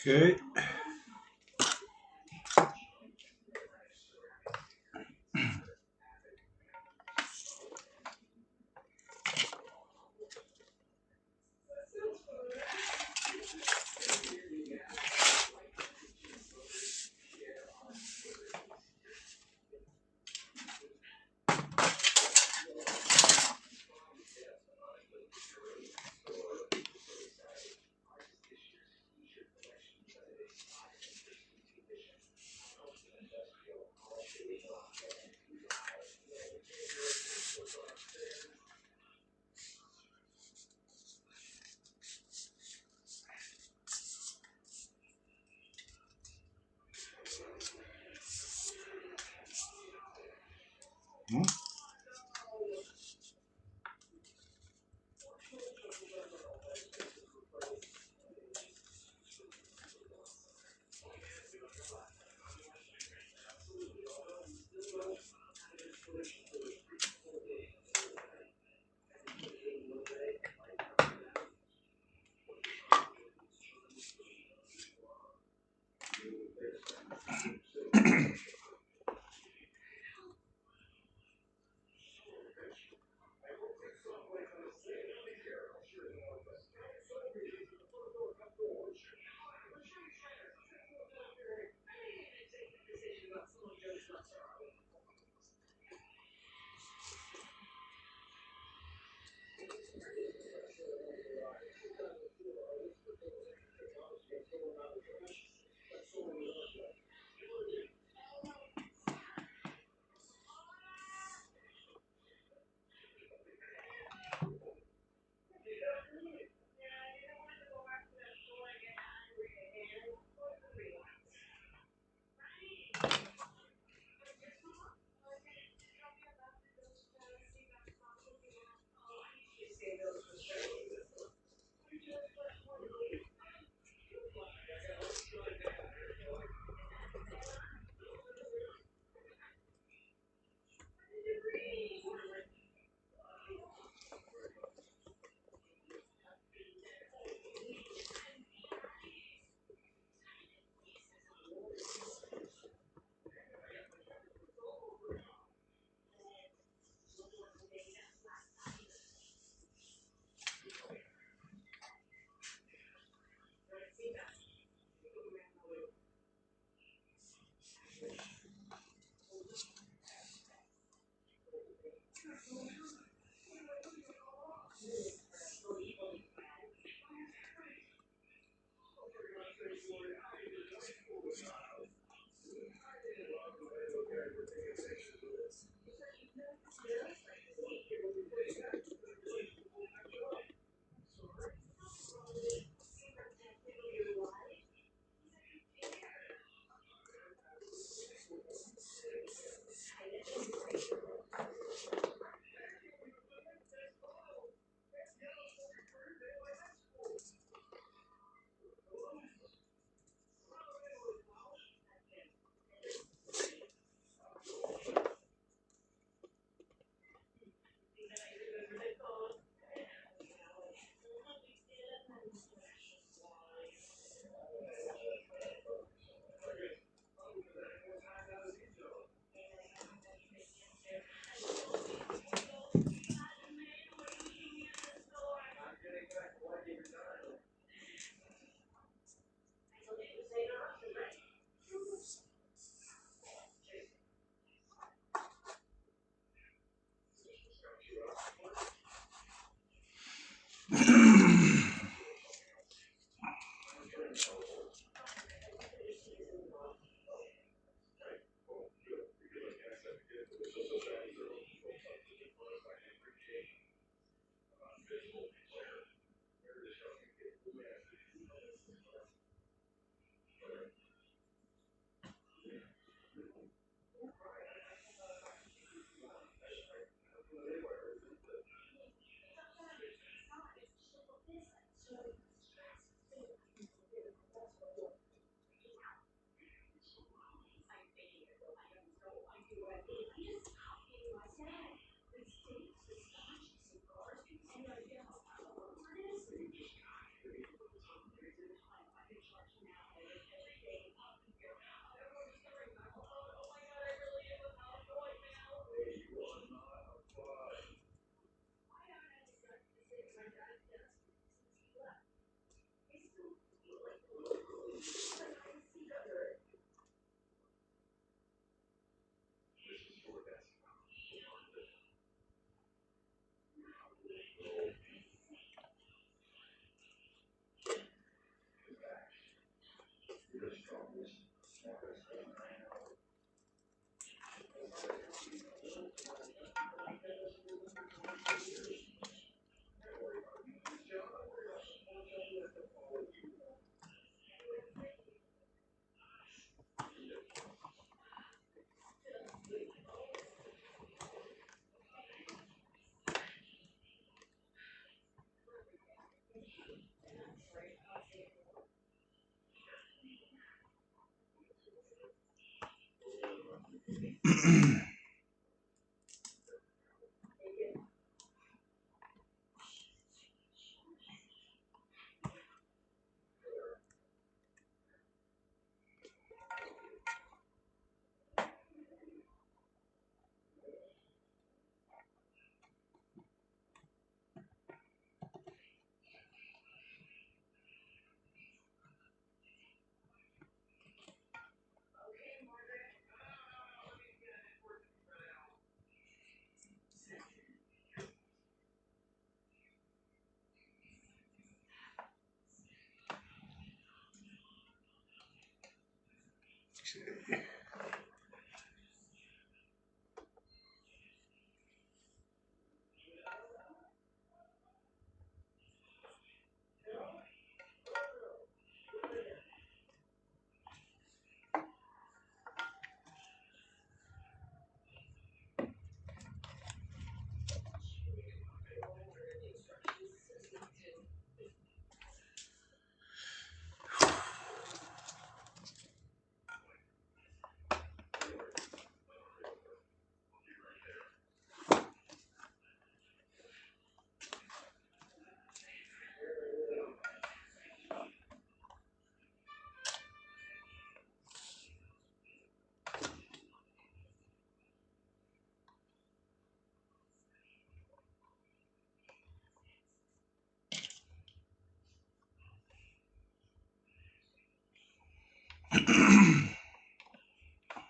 Okay. Hmm?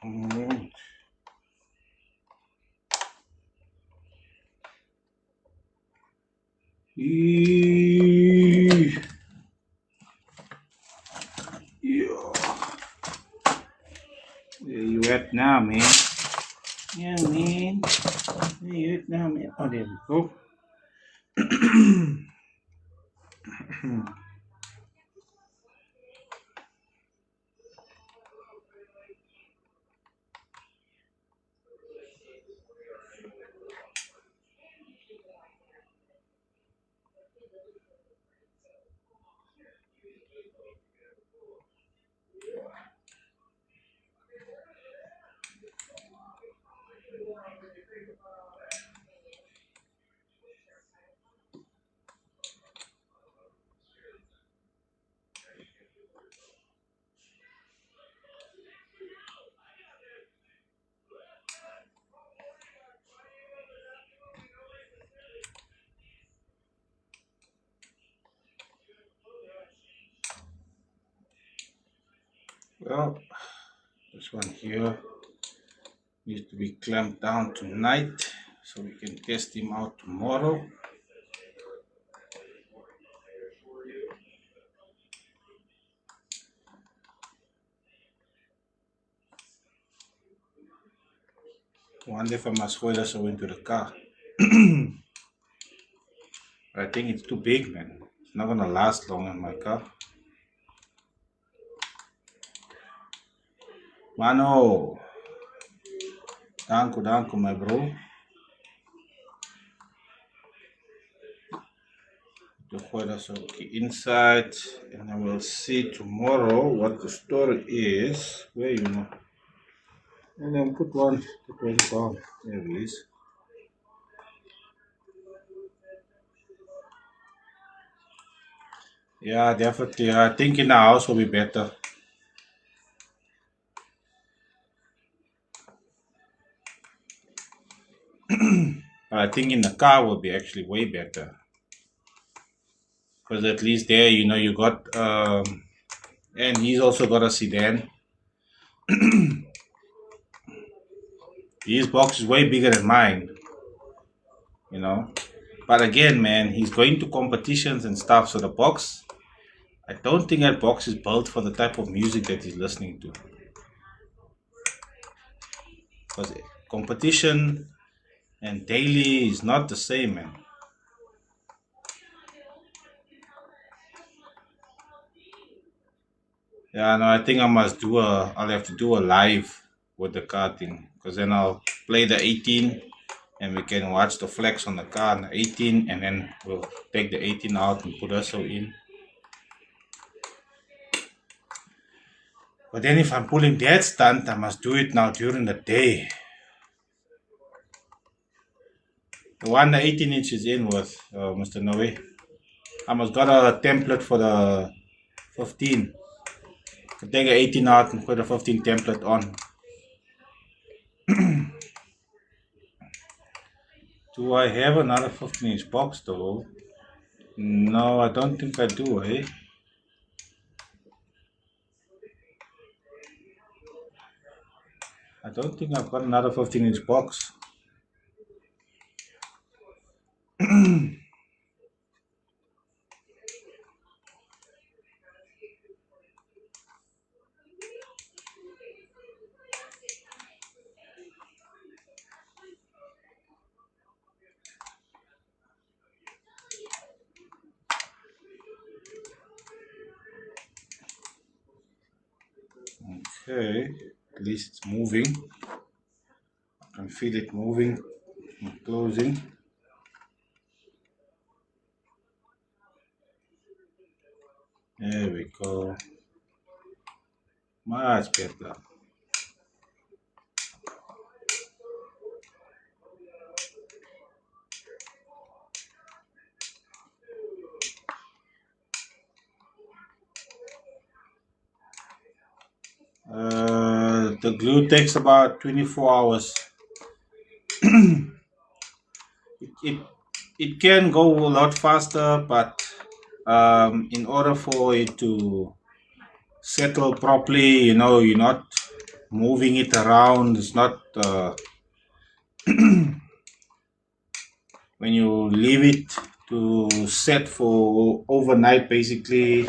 Alright. Yeah. Where you at now, man? Yeah, man. Where you at now, man? Oh, there we go. Well, this one here needs to be clamped down tonight so we can test him out tomorrow. Wonder if I must throw this into the car. I think it's too big, man. It's not gonna last long in my car. Mano, danko, my bro. To put us inside, and then we'll see tomorrow what the story is. Where you know? And then put one down. There it is. Yeah, definitely. I think in the house will be better. But I think in the car will be actually way better. Because at least there, you know, you got, and he's also got a sedan. His box is way bigger than mine, you know. But again, man, he's going to competitions and stuff, so the box, I don't think that box is built for the type of music that he's listening to. Because competition and daily is not the same, man. Yeah, no, I think I'll have to do a live with the car thing. Because then I'll play the 18 and we can watch the flex on the car on the 18 and then we'll take the 18 out and put us in. But then if I'm pulling that stunt, I must do it now during the day. The one the 18 inch is in with Mr. Noe. I must got a template for the 15. Can take a 18 out and put a 15 template on. Do I have another 15 inch box though? No, I don't think I do, eh? I don't think I've got another 15 inch box. Okay, at least it's moving. I can feel it moving and closing. There we go. Much better. The glue takes about 24 hours. it, it can go a lot faster, but in order for it to settle properly, you're not moving it around. It's not when you leave it to set for overnight, basically,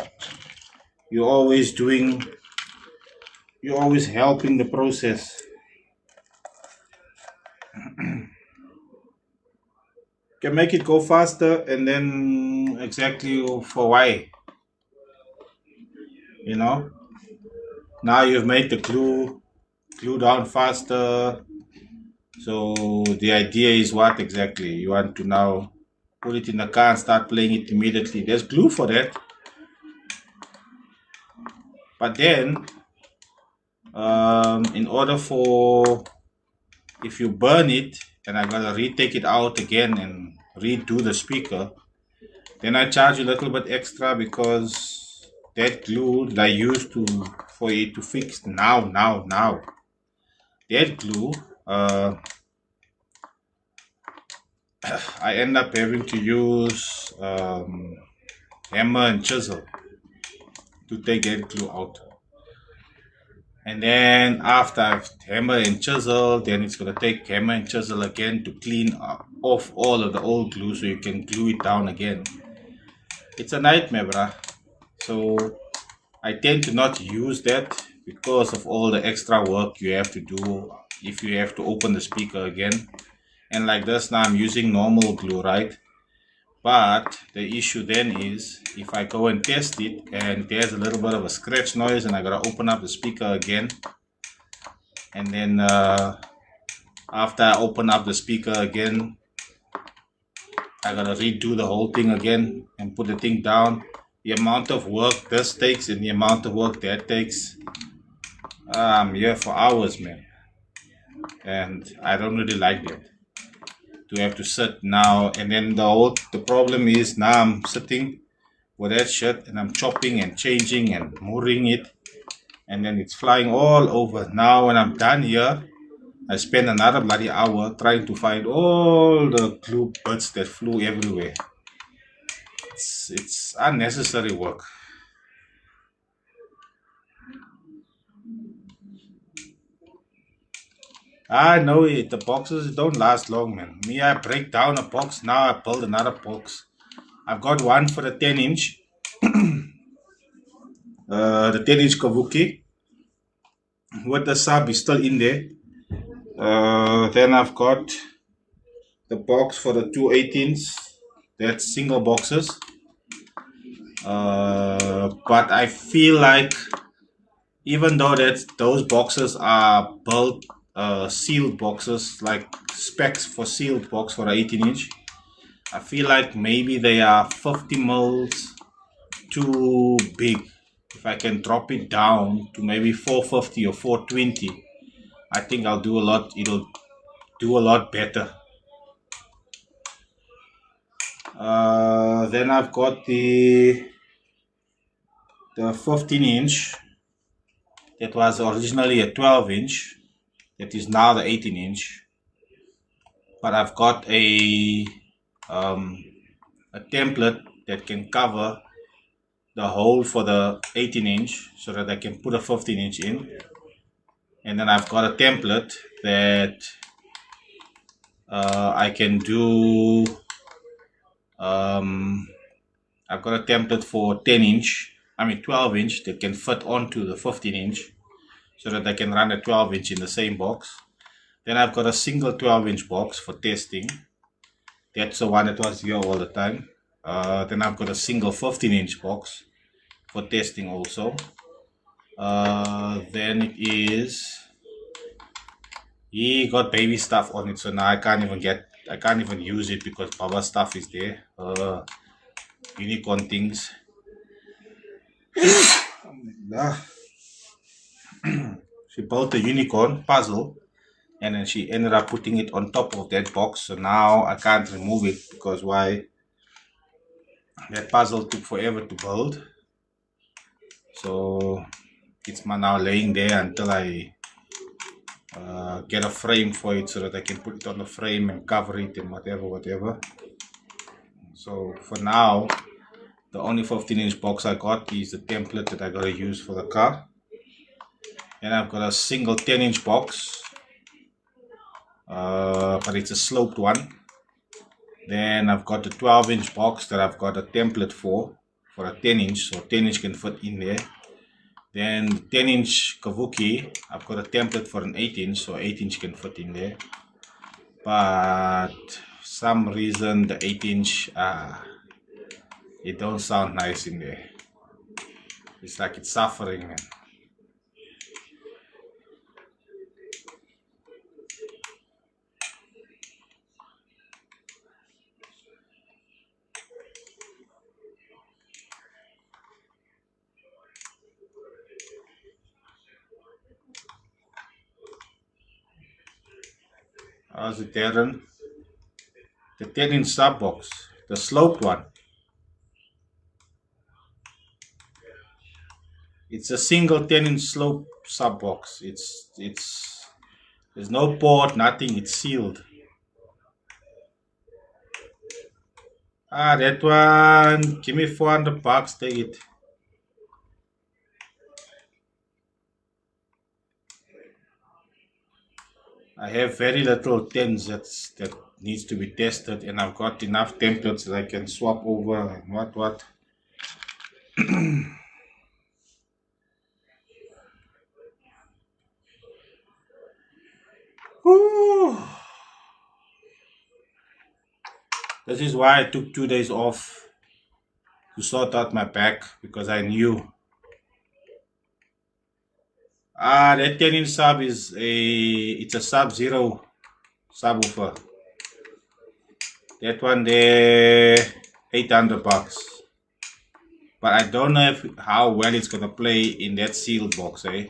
you're always helping the process. Can make it go faster, and then exactly for why, now you've made the glue down faster. So the idea is what exactly you want to now put it in the car and start playing it immediately. There's glue for that, but then in order for, if you burn it and I gotta retake it out again and redo the speaker, then I charge a little bit extra, because that glue that I used for it to fix now that glue, I end up having to use hammer and chisel to take that glue out. And then after I've hammer and chisel, then it's going to take hammer and chisel again to clean off all of the old glue so you can glue it down again. It's a nightmare, bruh. So I tend to not use that because of all the extra work you have to do if you have to open the speaker again. And like this now, I'm using normal glue, right? But the issue then is, if I go and test it and there's a little bit of a scratch noise and I gotta open up the speaker again, and then after I open up the speaker again, I gotta redo the whole thing again and put the thing down. The amount of work this takes and the amount of work that takes, I'm here for hours, man. And I don't really like that, to have to sit now. And then the problem is, now I'm sitting with that shit and I'm chopping and changing and mooring it, and then it's flying all over. Now when I'm done here, I spend another bloody hour trying to find all the glue bits that flew everywhere. It's unnecessary work. I know it. The boxes don't last long, man. Me, I break down a box. Now I build another box. I've got one for the 10 inch. The 10 inch Kabuki. With the sub is still in there. Then I've got the box for the 218s. That's single boxes. But I feel like, even though those boxes are built sealed boxes, like specs for sealed box for the 18 inch, I feel like maybe they are 50 mils too big. if I can drop it down to maybe 450 or 420, I think I'll do a lot. It'll do a lot better. Then I've got the 15 inch that was originally a 12 inch that is now the 18 inch, but I've got a template that can cover the hole for the 18 inch so that I can put a 15 inch in, and then I've got a template that I can do I've got a template for 12 inch that can fit onto the 15 inch so that I can run a 12 inch in the same box. Then I've got a single 12 inch box for testing. That's the one that was here all the time. Then I've got a single 15 inch box for testing also. Then it is, he got baby stuff on it, so now I can't even use it because Baba stuff is there. Unicorn things. She built a unicorn puzzle and then she ended up putting it on top of that box, so now I can't remove it because why, that puzzle took forever to build. So it's now laying there until I get a frame for it so that I can put it on the frame and cover it and whatever. So for now, the only 15 inch box I got is the template that I gotta use for the car. And I've got a single 10 inch box, but it's a sloped one. Then I've got the 12 inch box that I've got a template for a 10 inch, so 10 inch can fit in there. Then the 10 inch Kavuki, I've got a template for an 8 inch, so 8 inch can fit in there. But for some reason the 8 inch, it don't sound nice in there. It's like it's suffering, man. How's it, Darren? The 10 inch sub box, the sloped one. It's a single 10 inch slope sub box. There's no port, nothing, it's sealed. That one, give me 400 bucks, take it. I have very little 10s that needs to be tested, and I've got enough templates that I can swap over and what. This is why I took 2 days off to sort out my back, because I knew that 10 inch sub it's a sub-zero subwoofer. That one there, 800 bucks. But I don't know how well it's gonna play in that sealed box, eh?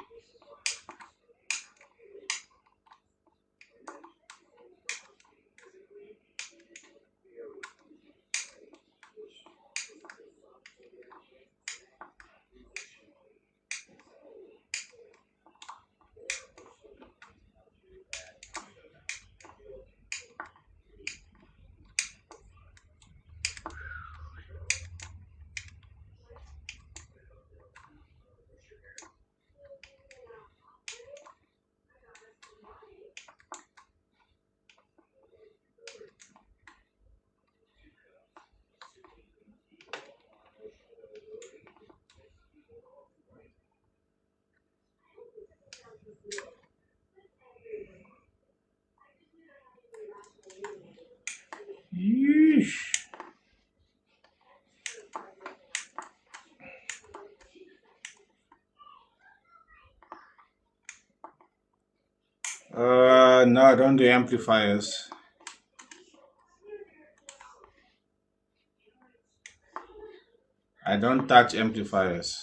Yeesh. No, I don't do amplifiers. I don't touch amplifiers.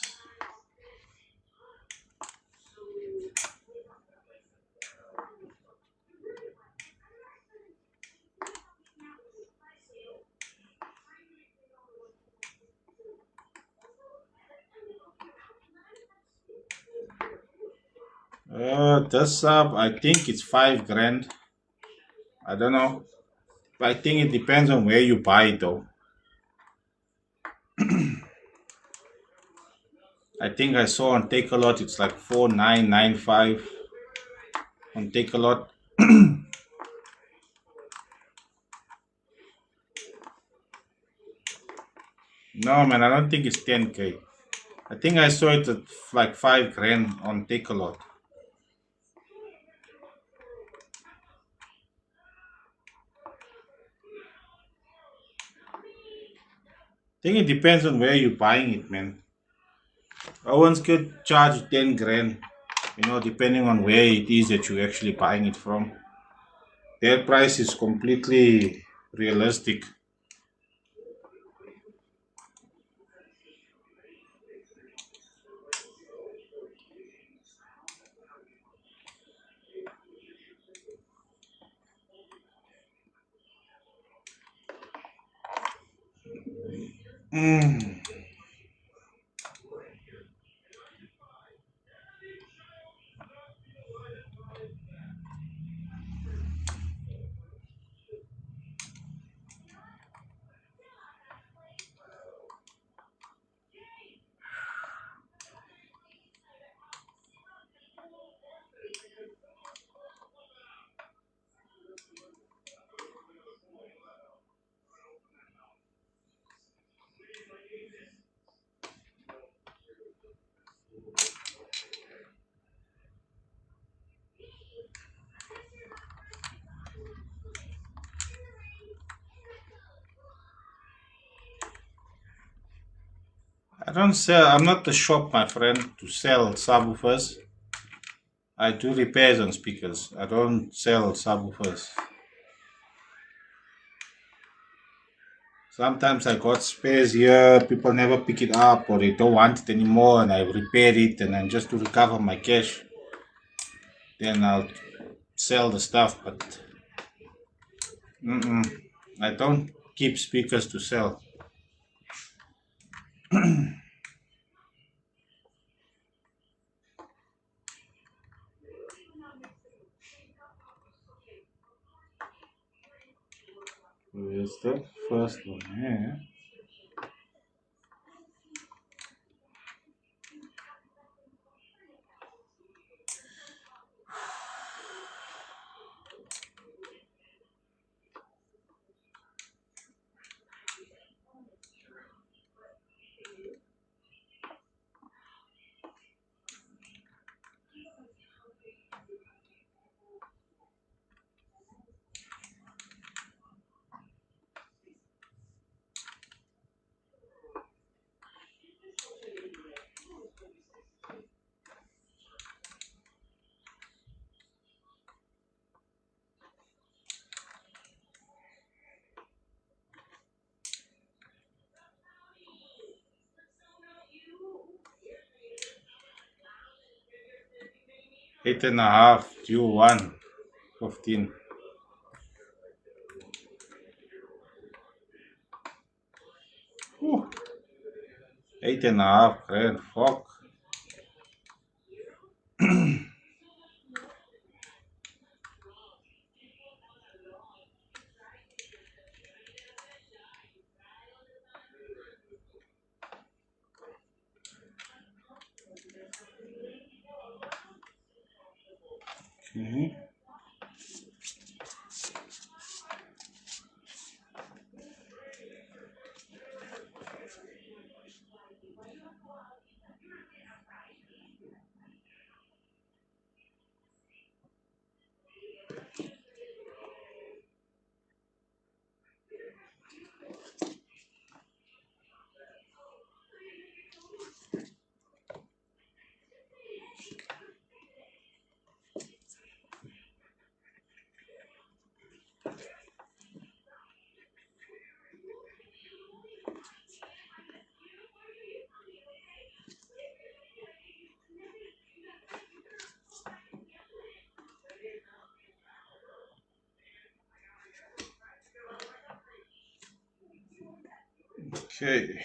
This sub, I think it's 5 grand. I don't know. But I think it depends on where you buy it though. I think I saw on Take a Lot it's like 4995 on Take a Lot. No man, I don't think it's 10k. I think I saw it at like 5 grand on Take a Lot. I think it depends on where you're buying it, man. Owens could charge 10 grand, depending on where it is that you're actually buying it from. Their price is completely realistic. Mm. I don't sell, I'm not the shop, my friend, to sell subwoofers. I do repairs on speakers. I don't sell subwoofers. Sometimes I got spares here, people never pick it up or they don't want it anymore, and I repair it, and then just to recover my cash, then I'll sell the stuff. But I don't keep speakers to sell. Where's the first one? Yeah. 8.5, due 115. Whew. 8.5 grand, fuck. Okay. Okay.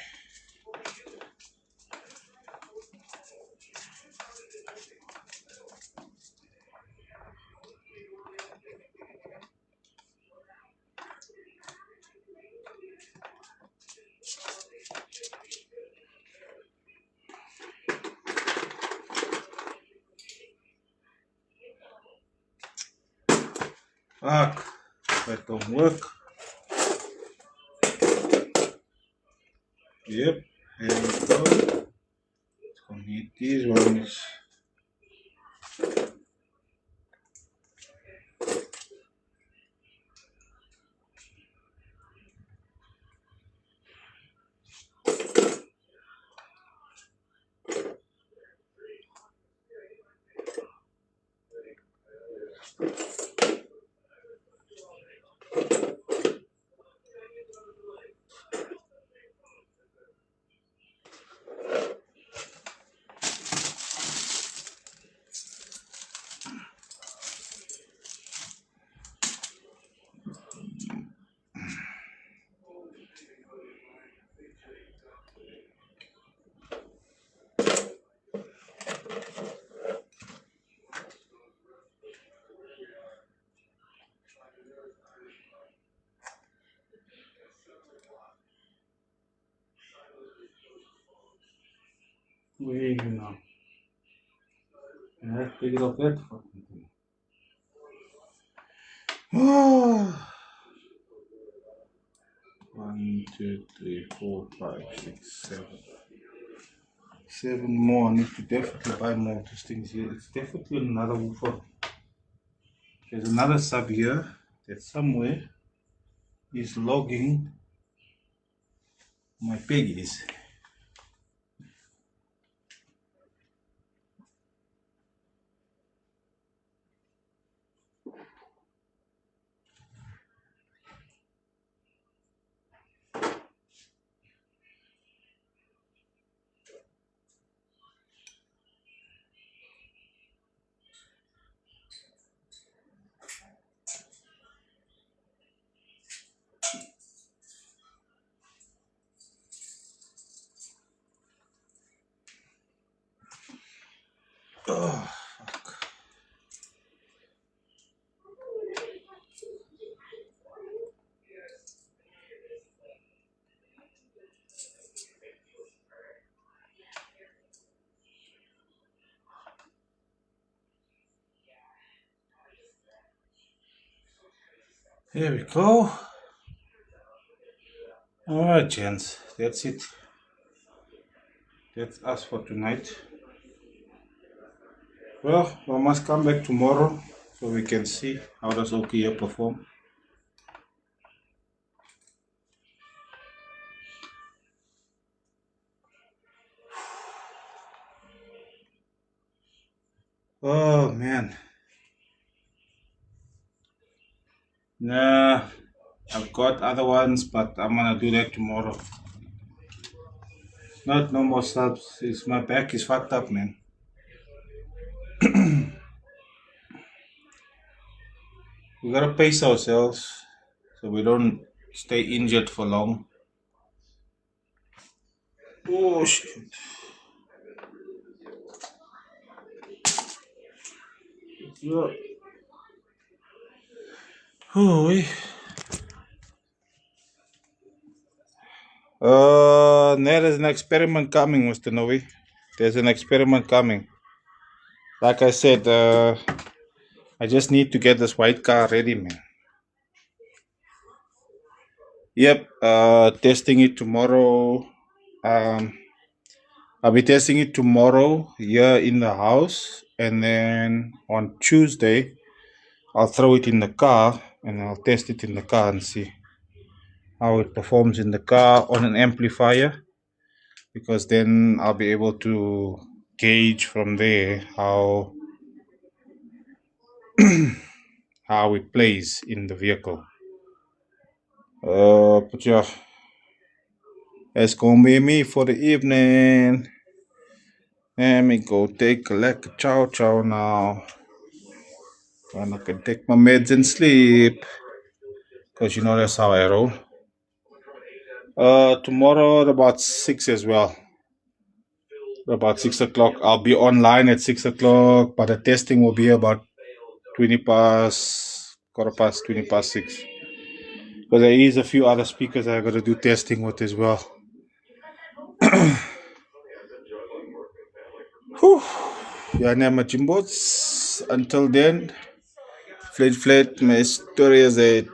Fuck, that don't work. Yep, here we go. Gonna need these ones. Where are you now? Yeah, take it off that fucking thing. 1, 2, 3, 4, 5, 6, 7. 7 more. I need to definitely buy more of these things here. It's definitely another woofer. There's another sub here that somewhere is logging my piggies. Oh, here we go. Alright, gents, that's it. That's us for tonight. Well, we must come back tomorrow so we can see how does Okia perform. Oh man. Nah, I've got other ones, but I'm gonna do that tomorrow. Not no more subs. It's my back is fucked up, man. We gotta pace ourselves so we don't stay injured for long. Oh shit. Yeah. Oh, there's an experiment coming, Mr. Novi. There's an experiment coming. Like I said, I just need to get this white car ready, man. Yep, testing it tomorrow. I'll be testing it tomorrow here in the house, and then on Tuesday, I'll throw it in the car and I'll test it in the car and see how it performs in the car on an amplifier, because then I'll be able to gauge from there how it plays in the vehicle. But yeah, that's gonna be me for the evening. Let me go take a like a chow chow now. And I can take my meds and sleep. Because you know that's how I roll. Tomorrow at about 6 as well. About 6 o'clock. I'll be online at 6 o'clock, but the testing will be about 20 past, quarter past, 20 past 6. Because there is a few other speakers I got to do testing with as well. Whew. Yeah, Nama Jimbots. Until then, Flit flit, my story is that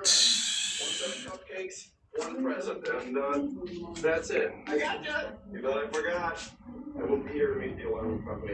One present, and that's it. I gotcha. You thought I forgot? I will be here to meet the alarm company.